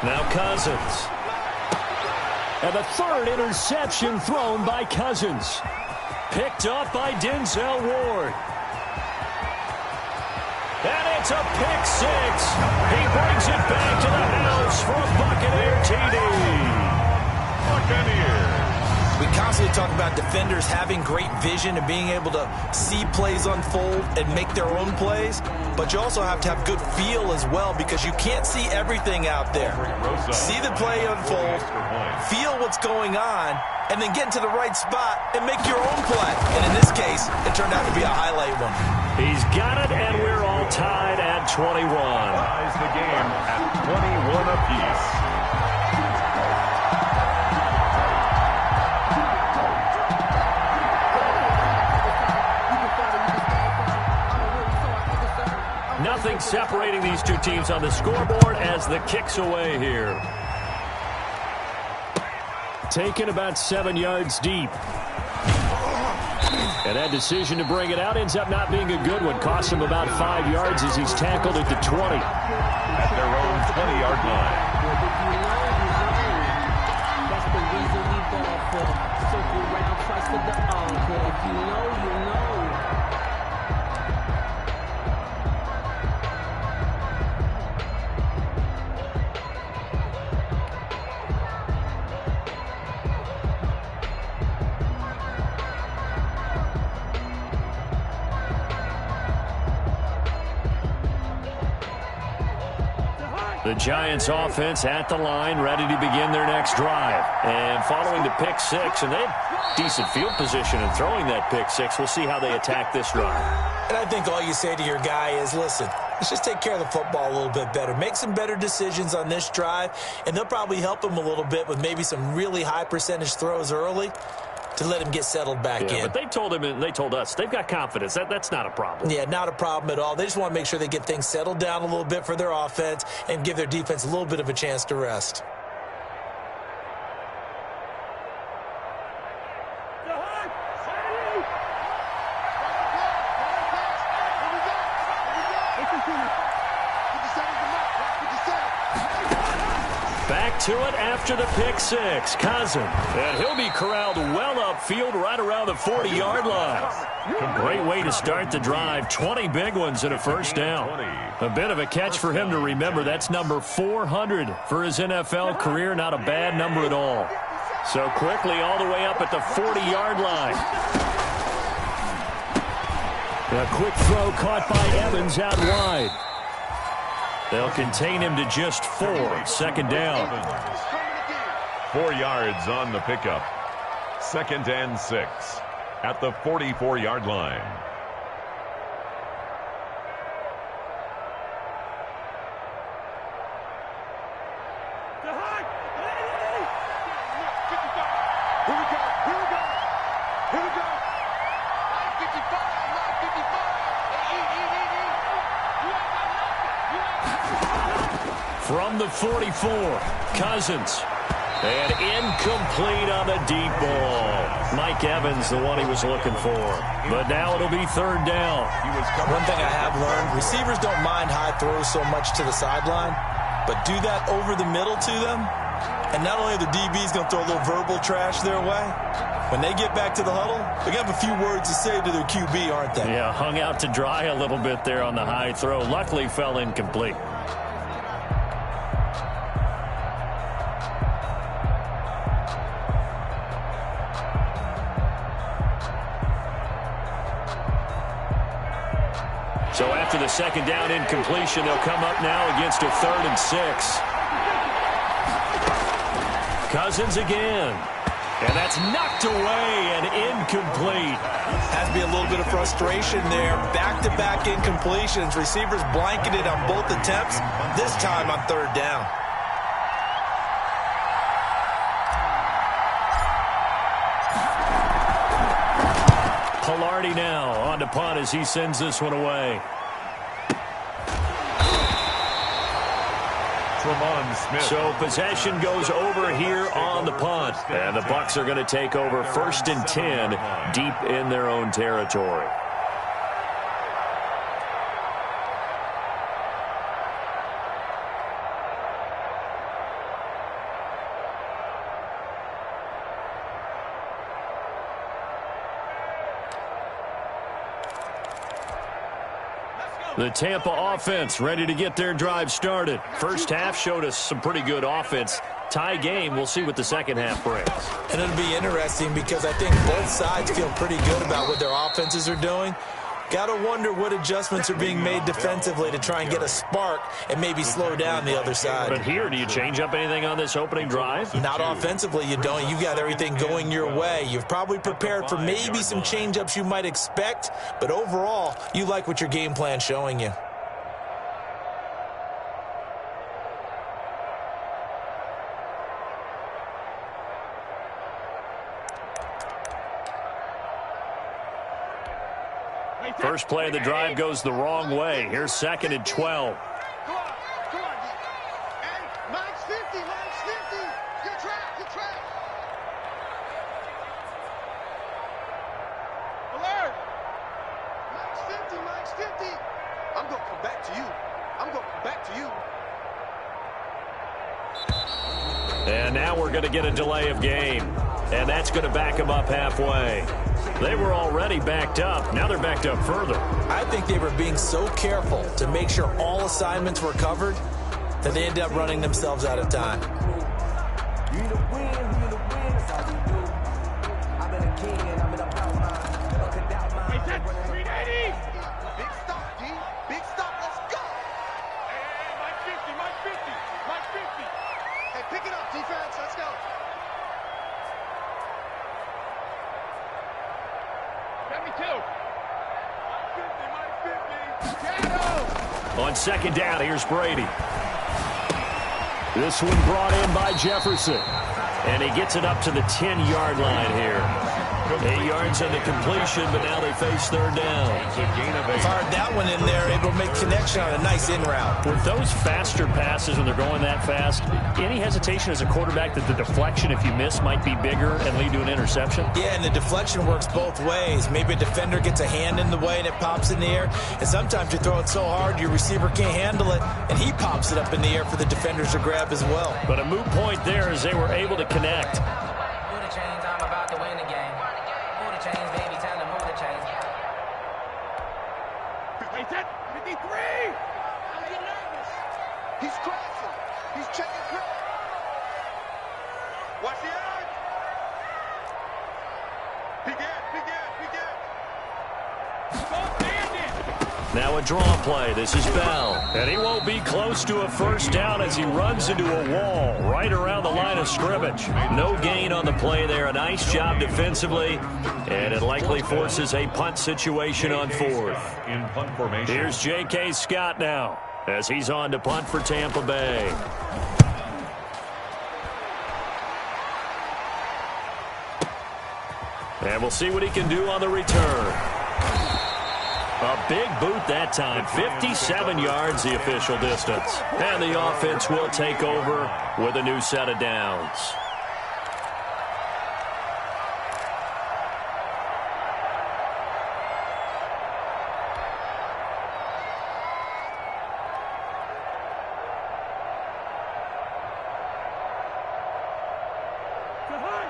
A: Now Cousins. And the 3rd interception thrown by Cousins. Picked up by Denzel Ward. And it's a pick 6. He brings it back to the house for a Buccaneer TD.
B: Buccaneers.
D: We constantly talk about defenders having great vision and being able to see plays unfold and make their own plays, but you also have to have good feel as well because you can't see everything out there. See the play unfold, feel what's going on, and then get into the right spot and make your own play. And in this case, it turned out to be a highlight one.
A: He's got it, and we're all tied at 21.
B: Ties the game at 21 apiece.
A: Nothing separating these two teams on the scoreboard as the kick's away here. Taken about 7 yards deep. And that decision to bring it out ends up not being a good one. Costs him about 5 yards as he's tackled at the 20.
B: At their own 20-yard line.
F: That's the reason we ball for. Circle round twice for the encore. If you know, you know.
A: The Giants offense at the line, ready to begin their next drive. And following the pick 6, and they had decent field position in throwing that pick 6. We'll see how they attack this drive.
D: And I think all you say to your guy is, listen, let's just take care of the football a little bit better. Make some better decisions on this drive, and they'll probably help him a little bit with maybe some really high percentage throws early to let him get settled back in.
A: But they told him and they told us they've got confidence. That's not a problem.
D: Yeah, not a problem at all. They just want to make sure they get things settled down a little bit for their offense and give their defense a little bit of a chance to rest.
A: Back to it after the pick 6. Cousins. And he'll be corralled well upfield right around the 40-yard line. Great way to start the drive. 20 big ones and a first down. A bit of a catch for him to remember. That's number 400 for his NFL career. Not a bad number at all. So quickly all the way up at the 40-yard line. A quick throw caught by Evans out wide. They'll contain him to just 4. Second down.
B: 4 yards on the pickup. 2nd and 6 at the 44-yard line.
A: From the 44, Cousins. And incomplete on the deep ball. Mike Evans, the one he was looking for. But now it'll be 3rd down.
D: One thing I have learned, receivers don't mind high throws so much to the sideline, but do that over the middle to them, and not only are the DBs going to throw a little verbal trash their way, when they get back to the huddle, they're going to have a few words to say to their QB, aren't they?
A: Yeah, hung out to dry a little bit there on the high throw. Luckily fell incomplete. So after the 2nd down incompletion, they'll come up now against a 3rd and 6. Cousins again. And that's knocked away and incomplete.
D: Has to be a little bit of frustration there. Back-to-back incompletions. Receivers blanketed on both attempts, this time on 3rd down.
A: Pilardi now on to punt as he sends this one away. So possession goes over here on the punt. And the Bucs are going to take over 1st and 10 deep in their own territory. The Tampa offense ready to get their drive started. First half showed us some pretty good offense. Tie game. We'll see what the second half brings.
D: And it'll be interesting because I think both sides feel pretty good about what their offenses are doing. Got to wonder what adjustments are being made defensively to try and get a spark and maybe slow down the other side.
A: But here, do you change up anything on this opening drive?
D: Not offensively, you don't. You got everything going your way. You've probably prepared for maybe some change-ups you might expect, but overall, you like what your game plan's showing you.
A: First play of the drive goes the wrong way. Here's 2nd and 12.
E: Come on. And mine's 50. You're trapped. Alert. Mine's 50. I'm going to come back to you.
A: And now we're going to get a delay of game. And that's going to back them up halfway. They were already backed up. Now they're backed up further.
D: I think they were being so careful to make sure all assignments were covered that they ended up running themselves out of time.
E: Big stop, let's go. Hey, Mike 50. Hey, pick it up, defense, let's go.
A: On 2nd down, here's Brady. This one brought in by Jefferson. And he gets it up to the 10-yard line here. 8 yards on the completion, but now they face 3rd down.
D: Fired that one in there, able to make connection on a nice in route.
C: With those faster passes when they're going that fast, any hesitation as a quarterback that the deflection, if you miss, might be bigger and lead to an interception?
D: Yeah, and the deflection works both ways. Maybe a defender gets a hand in the way and it pops in the air. And sometimes you throw it so hard your receiver can't handle it, and he pops it up in the air for the defenders to grab as well.
C: But a moot point there as they were able to connect.
E: He's crossing. He's checking. Watch the edge. Big end.
A: Now a draw play. This is Bell. And he won't be close to a first down as he runs into a wall right around the line of scrimmage. No gain on the play there. A nice job defensively. And it likely forces a punt situation on 4th.
B: In punt formation.
A: Here's J.K. Scott now as he's on to punt for Tampa Bay. And we'll see what he can do on the return. A big boot that time. 57 yards the official distance. And the offense will take over with a new set of downs.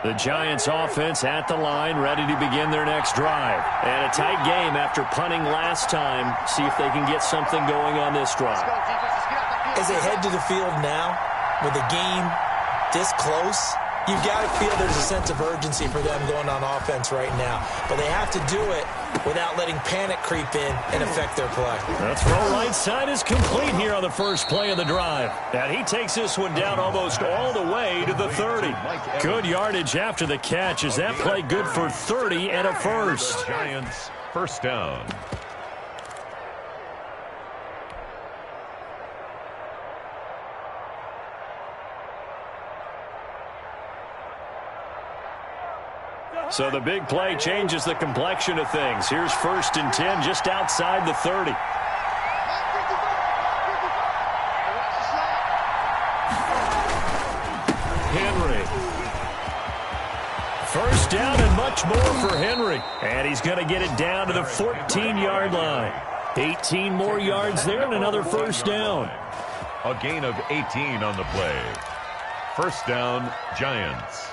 A: The Giants offense at the line, ready to begin their next drive. And a tight game after punting last time. See if they can get something going on this drive.
D: As they head to the field now, with the game this close, you've got to feel there's a sense of urgency for them going on offense right now. But they have to do it without letting panic creep in and affect their play.
A: The throw right side is complete here on the first play of the drive. And he takes this one down almost all the way to the 30. Good yardage after the catch. Is that play good for 30 and a first?
B: Giants, first down.
A: So the big play changes the complexion of things. Here's 1st and 10 just outside the 30.
C: down and much more for Henry. And he's going to get it down to the 14-yard line. 18 more yards there and another first down.
B: A gain of 18 on the play. First down, Giants.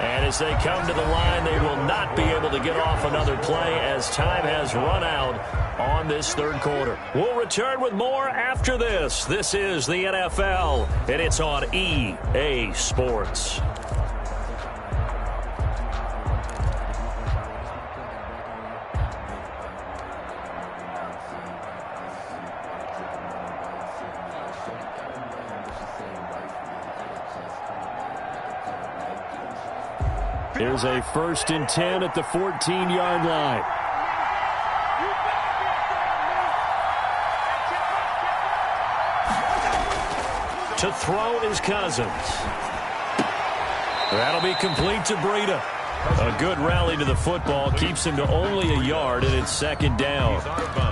C: And as they come to the line, they will not be able to get off another play as time has run out on this third quarter. We'll return with more after this. This is the NFL, and it's on EA Sports. Here's a 1st and 10 at the 14-yard line. To throw is Cousins. That'll be complete to Breida. A good rally to the football keeps him to only a yard, and it's 2nd down.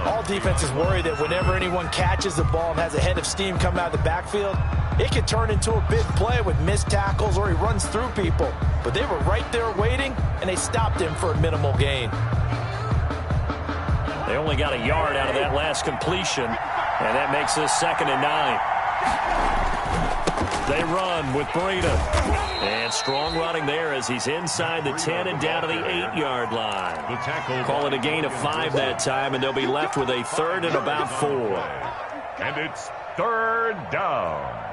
D: All defenses worry that whenever anyone catches the ball and has a head of steam come out of the backfield, it could turn into a big play with missed tackles or he runs through people. But they were right there waiting, and they stopped him for a minimal gain.
C: They only got a yard out of that last completion, and that makes this 2nd and 9. They run with Breida. And strong running there as he's inside the 10 and down to the 8-yard line.
B: The tackle.
C: Call it a gain of 5 that time, and they'll be left with a 3rd and about 4.
B: And it's 3rd down.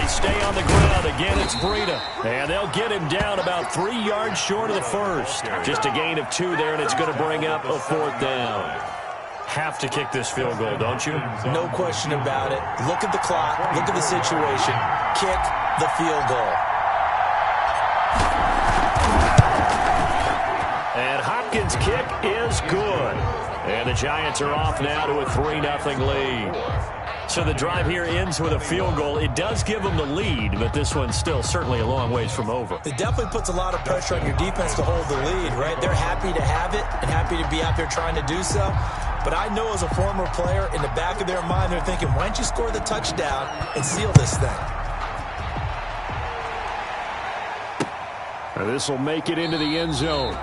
C: Stay on the ground. Again, it's Breida. And they'll get him down about 3 yards short of the first. Just a gain of 2 there, and it's going to bring up a 4th down. Have to kick this field goal, don't you?
D: No question about it. Look at the clock. Look at the situation. Kick the field goal.
C: And Hopkins' kick is good. And the Giants are off now to a 3-0 lead. So the drive here ends with a field goal. It does give them the lead, but this one's still certainly a long ways from over.
D: It definitely puts a lot of pressure on your defense to hold the lead, right? They're happy to have it and happy to be out there trying to do so. But I know as a former player, in the back of their mind, they're thinking, why don't you score the touchdown and seal this thing?
C: And this will make it into the end zone.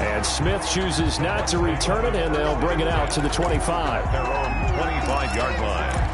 C: And Smith chooses not to return it, and they'll bring it out to the 25.
B: Their own 25-yard line.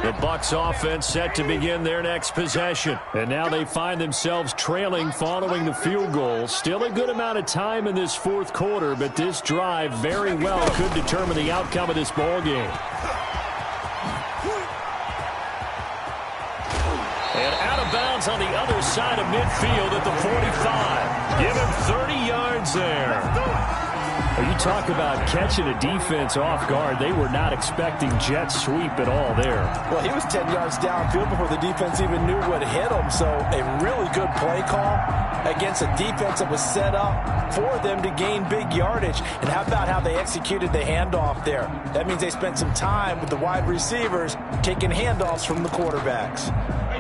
C: The Bucs offense set to begin their next possession. And now they find themselves trailing following the field goal. Still a good amount of time in this 4th quarter, but this drive very well could determine the outcome of this ball game. And out of bounds on the other side of midfield at the 45. Give him 30 yards there. You talk about catching a defense off guard. They were not expecting jet sweep at all there.
D: Well, he was 10 yards downfield before the defense even knew what hit him. So a really good play call against a defense that was set up for them to gain big yardage. And how about how they executed the handoff there? That means they spent some time with the wide receivers taking handoffs from the quarterbacks.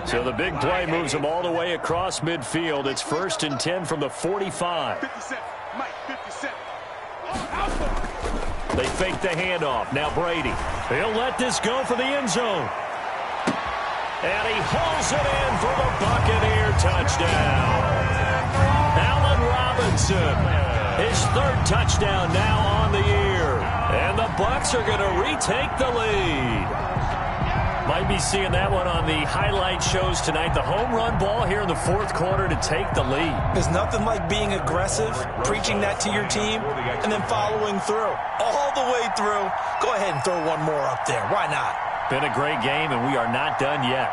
C: So the big play moves them all the way across midfield. It's 1st and 10 from the 45.
E: 57, Mike, 57.
C: They fake the handoff. Now Brady. He'll let this go for the end zone. And he hauls it in for the Buccaneer touchdown. Allen Robinson. His 3rd touchdown now on the year. And the Bucs are going to retake the lead. Might be seeing that one on the highlight shows tonight. The home run ball here in the fourth quarter to take the lead.
D: There's nothing like being aggressive, preaching that to your team, and then following through. All the way through. Go ahead and throw one more up there. Why not?
C: Been a great game, and we are not done yet.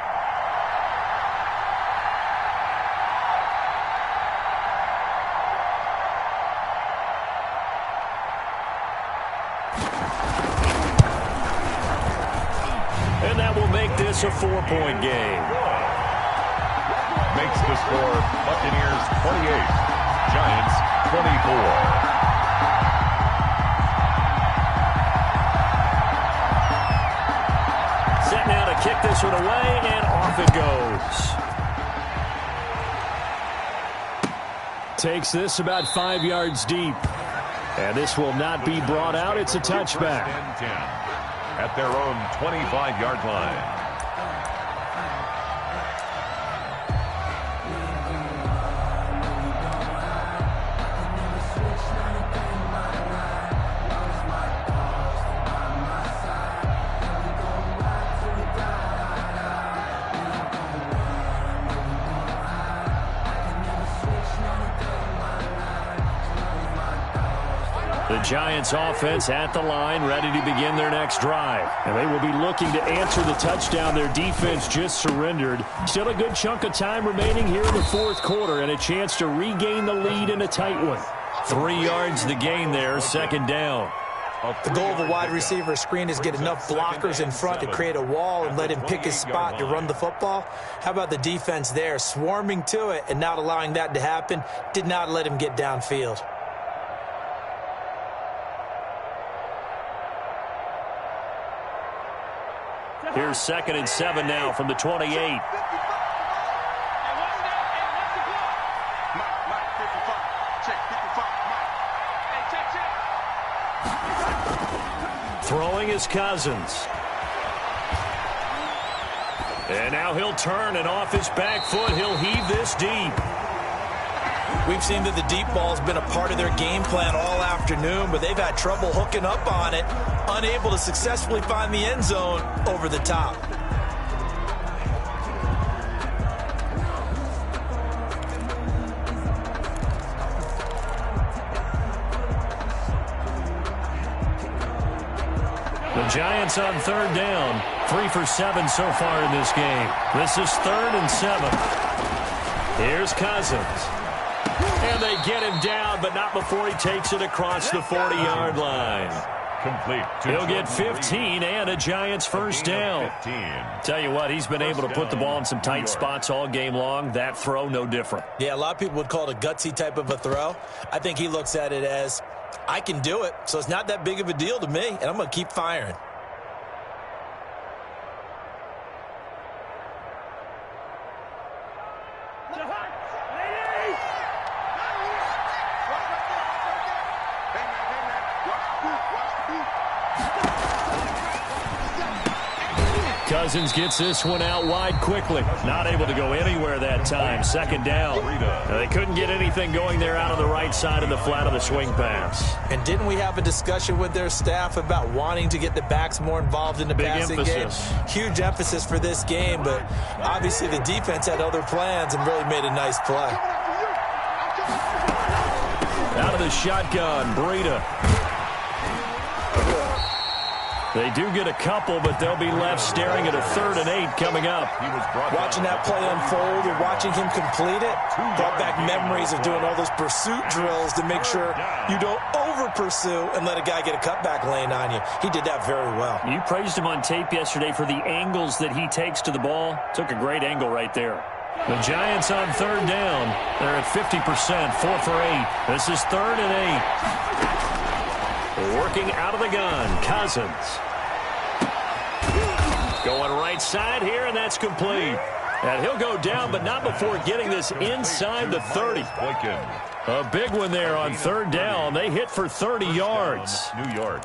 C: And that will make this a 4-point game.
B: Makes the score Buccaneers 28, Giants 24.
C: Set now to kick this one away, and off it goes. Takes this about 5 yards deep. And this will not be brought out. It's a touchback.
B: At their own 25-yard line.
C: The Giants offense at the line, ready to begin their next drive. And they will be looking to answer the touchdown their defense just surrendered. Still a good chunk of time remaining here in the fourth quarter and a chance to regain the lead in a tight one. 3 yards the gain there, second down.
D: The goal of a wide receiver screen is get enough blockers in front to create a wall and let him pick his spot to run the football. How about the defense there, swarming to it and not allowing that to happen? Did not let him get downfield.
C: Here's 2nd and 7 now from the 28. Throwing is Cousins. And now he'll turn, and off his back foot, he'll heave this deep.
D: We've seen that the deep ball's been a part of their game plan all afternoon, but they've had trouble hooking up on it, unable to successfully find the end zone over the top.
C: The Giants on 3rd down. 3 for 7 so far in this game. This is 3rd and 7. Here's Cousins. And they get him down, but not before he takes it across the 40-yard line.
B: Complete.
C: He'll get 15 and a Giants first down. Tell you what, he's been able to put the ball in some tight spots all game long. That throw, no different.
D: Yeah, a lot of people would call it a gutsy type of a throw. I think he looks at it as, I can do it, so it's not that big of a deal to me, and I'm going to keep firing.
C: Cousins gets this one out wide quickly. Not able to go anywhere that time. 2nd down. They couldn't get anything going there out on the right side of the flat of the swing pass.
D: And didn't we have a discussion with their staff about wanting to get the backs more involved in the passing game? Huge emphasis for this game, but obviously the defense had other plans and really made a nice play.
C: Out of the shotgun, Breida. They do get a couple, but they'll be left staring at a 3rd and 8 coming up.
D: Watching that play unfold and watching him complete it brought back memories of doing all those pursuit drills to make sure you don't over-pursue and let a guy get a cutback lane on you. He did that very well.
C: You praised him on tape yesterday for the angles that he takes to the ball. Took a great angle right there. The Giants on 3rd down. They're at 50%, 4 for 8. This is 3rd and 8. Working out of the gun, Cousins. Going right side here, and that's complete. And he'll go down, but not before getting this inside the 30. A big one there on 3rd down. They hit for 30 yards.
B: New York.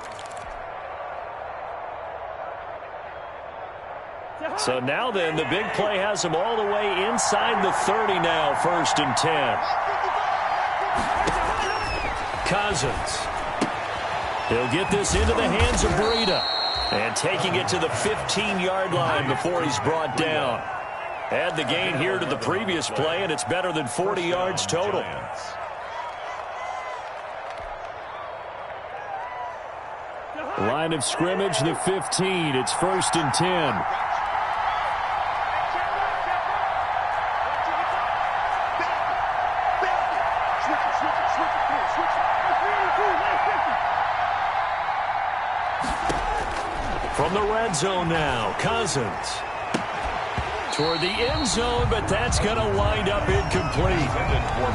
C: So now then, the big play has them all the way inside the 30 now, 1st and 10. Cousins. He'll get this into the hands of Breida. And taking it to the 15-yard line before he's brought down. Add the gain here to the previous play, and it's better than 40 yards total. Line of scrimmage, the 15. It's 1st and 10. From the red zone now, Cousins. Toward the end zone, but that's going to wind up incomplete.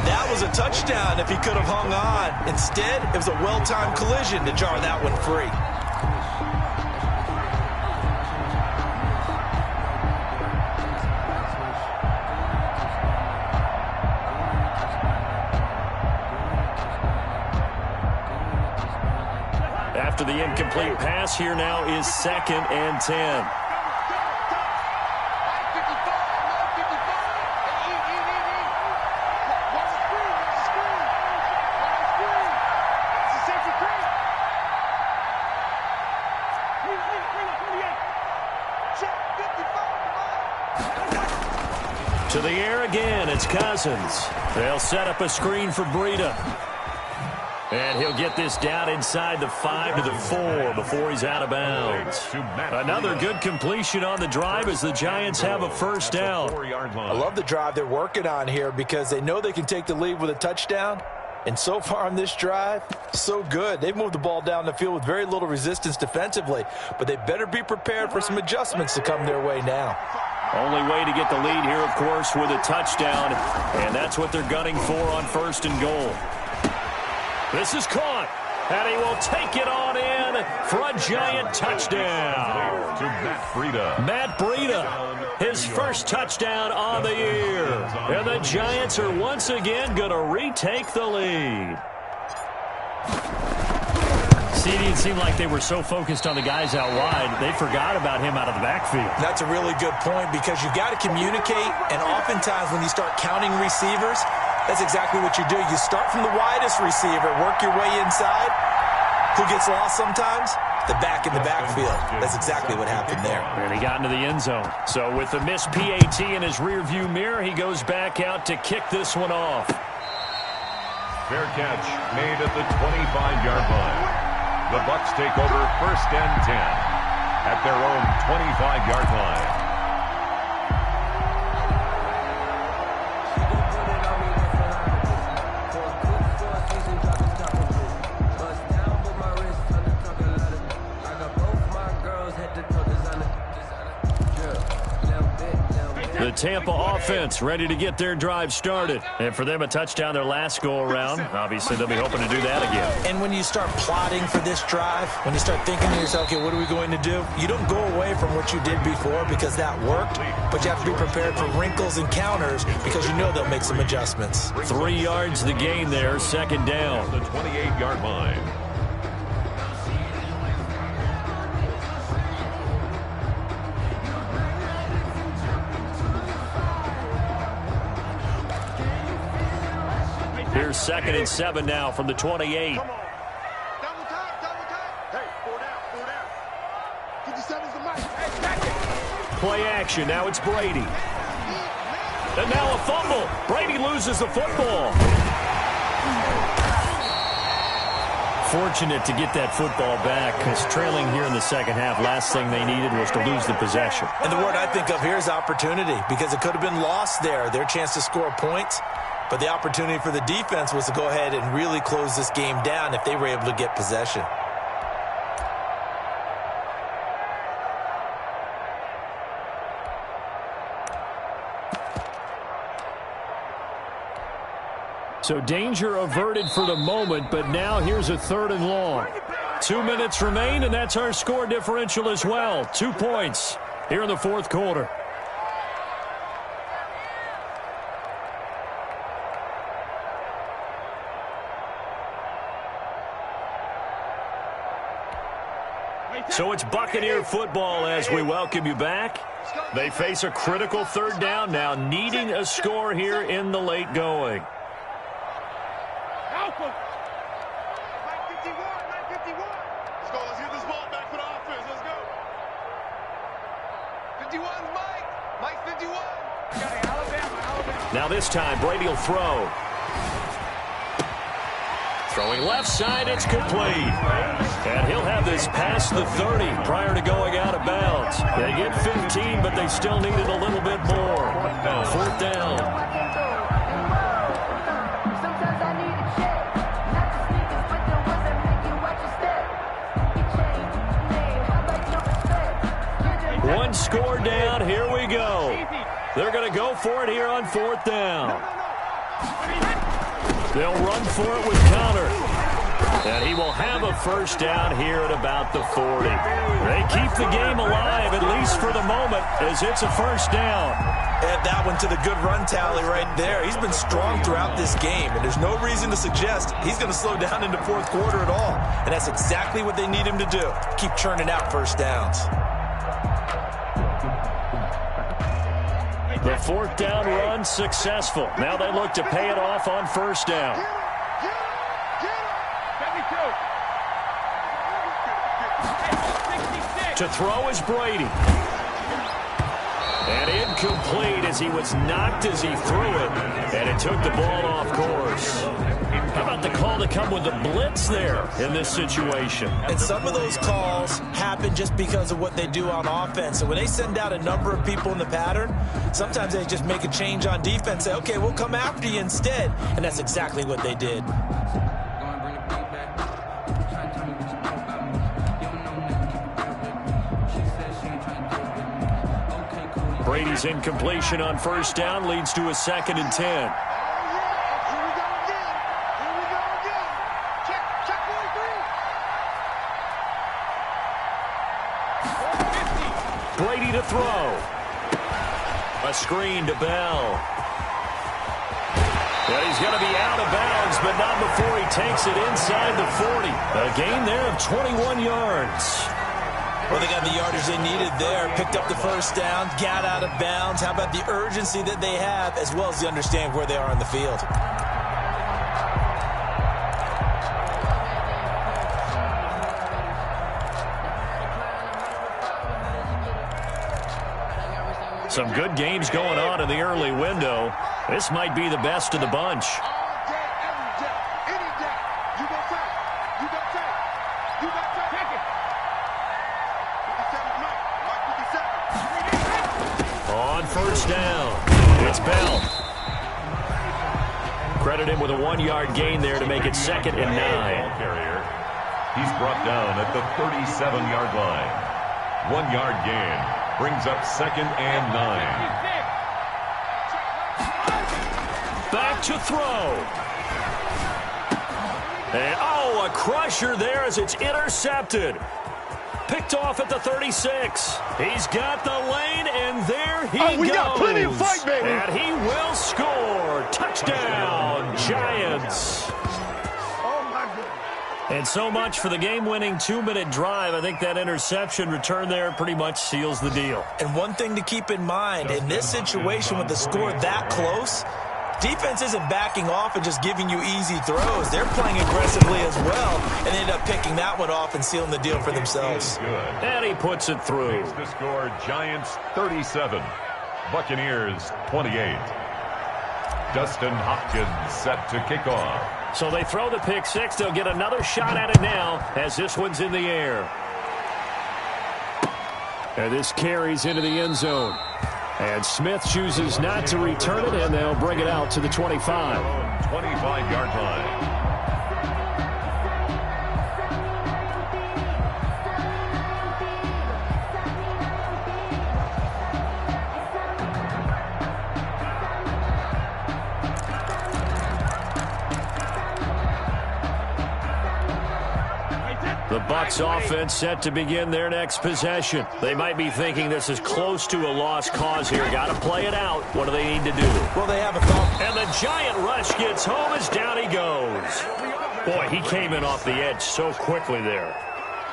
D: That was a touchdown if he could have hung on. Instead, it was a well-timed collision to jar that one free.
C: After the incomplete pass, here now is 2nd and 10. To the air again, it's Cousins. They'll set up a screen for Breida. And he'll get this down inside the 5 to the 4 before he's out of bounds. Another good completion on the drive as the Giants have a 1st down.
D: I love the drive they're working on here because they know they can take the lead with a touchdown. And so far on this drive, so good. They've moved the ball down the field with very little resistance defensively, but they better be prepared for some adjustments to come their way now.
C: Only way to get the lead here, of course, with a touchdown, and that's what they're gunning for on 1st and goal. This is caught, and he will take it on in for a Giant touchdown.
B: To Matt Breida.
C: Matt Breida, his 1st touchdown on the year. And the Giants are once again going to retake the lead. See, it seemed like they were so focused on the guys out wide, they forgot about him out of the backfield.
D: That's a really good point because you've got to communicate, and oftentimes when you start counting receivers, that's exactly what you do. You start from the widest receiver, work your way inside. Who gets lost sometimes? The back in the backfield. That's exactly what happened there.
C: And he got into the end zone. So with the missed PAT in his rearview mirror, he goes back out to kick this one off.
B: Fair catch made at the 25-yard line. The Bucs take over 1st and 10 at their own 25-yard line.
C: The Tampa offense ready to get their drive started. And for them, a touchdown their last go-around. Obviously, they'll be hoping to do that again.
D: And when you start plotting for this drive, when you start thinking to yourself, okay, what are we going to do? You don't go away from what you did before because that worked, but you have to be prepared for wrinkles and counters because you know they'll make some adjustments.
C: 3 yards the gain there, 2nd down.
B: The 28-yard line.
C: Here's 2nd and 7 now from the 28.
E: Come on. Double time, double time. Hey, 4 down. 57's the mic. Hey, back it.
C: Play action. Now it's Brady. And now a fumble. Brady loses the football. Fortunate to get that football back because trailing here in the 2nd half, last thing they needed was to lose the possession.
D: And the word I think of here is opportunity because it could have been lost there, their chance to score points. But the opportunity for the defense was to go ahead and really close this game down if they were able to get possession.
C: So danger averted for the moment, but now here's a 3rd and long. 2 minutes remain, and that's our score differential as well. 2 points here in the 4th quarter. So it's Buccaneer football as we welcome you back. They face a critical 3rd down now, needing a score here in the late going.
E: Help him. 951. Let's go. Let's get this ball back for the offense. Let's go. 51, Mike. Mike 51.
A: Now this time, Brady will throw. Throwing left side, it's complete. And he'll have this past the 30 prior to going out of bounds. They get 15, but they still needed a little bit more. Fourth down. One score down. Here we go. They're going to go for it here on fourth down. They'll run for it with Connor. And he will have a first down here at about the 40. They keep the game alive, at least for the moment, as it's a first down.
D: Add that one to the good run tally right there. He's been strong throughout this game, and there's no reason to suggest he's going to slow down into fourth quarter at all. And that's exactly what they need him to do. Keep churning out first downs.
A: The fourth down run successful. Now they look to pay it off on first down. To throw is Brady. And incomplete as he was knocked as he threw it. And it took the ball off course. How about the call to come with the blitz there in this situation?
D: And some of those calls happen just because of what they do on offense. And when they send out a number of people in the pattern, sometimes they just make a change on defense. Say, okay, we'll come after you instead. And that's exactly what they did.
A: Brady's incompletion on first down leads to a 2nd and 10. Brady to throw. A screen to Bell. Well, he's going to be out of bounds, but not before he takes it inside the 40. A gain there of 21 yards.
D: Well, they got the yardage they needed there. Picked up the first down, got out of bounds. How about the urgency that they have, as well as the understand where they are on the field?
A: Some good games going on in the early window. This might be the best of the bunch. On first down, it's Bell. Credit him with a 1-yard gain there to make it 2nd and 9.
B: Carrier. He's brought down at the 37-yard line. 1-yard gain brings up 2nd and 9.
A: Back to throw. And, oh, a crusher there as it's intercepted. Picked off at the 36. He's got the lane, and there he goes.
E: We got plenty of fight, baby.
A: And he will score. Touchdown, Giants.
E: Oh, my goodness.
A: And so much for the game-winning 2-minute drive. I think that interception return there pretty much seals the deal.
D: And one thing to keep in mind, in this situation with the score that close, defense isn't backing off and just giving you easy throws. They're playing aggressively as well, and they end up picking that one off and sealing the deal for themselves.
A: And he puts it through.
B: The score, Giants 37, Buccaneers 28. Dustin Hopkins set to kick off.
A: So they throw the pick six. They'll get another shot at it now as this one's in the air. And this carries into the end zone. And Smith chooses not to return it, and they'll bring it out to the 25.
B: 25-yard line.
A: The Bucs offense set to begin their next possession. They might be thinking this is close to a lost cause here. Got to play it out. What do they need to do?
D: Well, they have a thought.
A: And the giant rush gets home as down he goes. Boy, he came in off the edge so quickly there.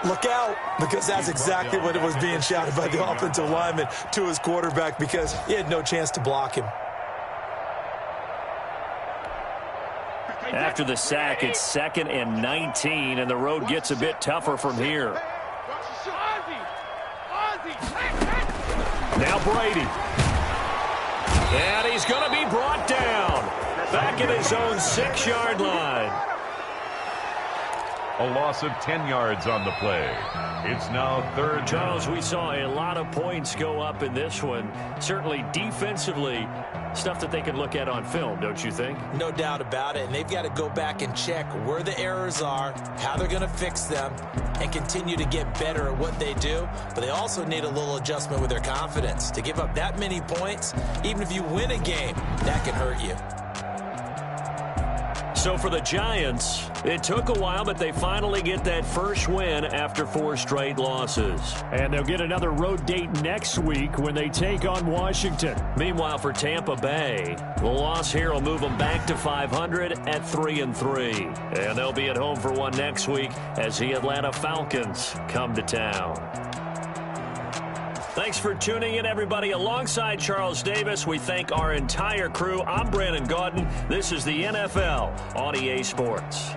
D: Look out, because that's exactly what it was being shouted by the offensive lineman to his quarterback, because he had no chance to block him.
A: After the sack, it's 2nd and 19, and the road gets a bit tougher from here. Now Brady. And he's going to be brought down. Back at his own 6-yard line.
B: A loss of 10 yards on the play. It's now third down.
A: Charles, we saw a lot of points go up in this one. Certainly defensively, stuff that they can look at on film, don't you think?
D: No doubt about it. And they've got to go back and check where the errors are, how they're going to fix them, and continue to get better at what they do. But they also need a little adjustment with their confidence. To give up that many points, even if you win a game, that can hurt you.
A: So for the Giants, it took a while, but they finally get that first win after 4 straight losses.
C: And they'll get another road date next week when they take on Washington.
A: Meanwhile, for Tampa Bay, the loss here will move them back to 500 at 3-3. And they'll be at home for one next week as the Atlanta Falcons come to town. Thanks for tuning in, everybody. Alongside Charles Davis, we thank our entire crew. I'm Brandon Gaudin. This is the NFL on EA Sports.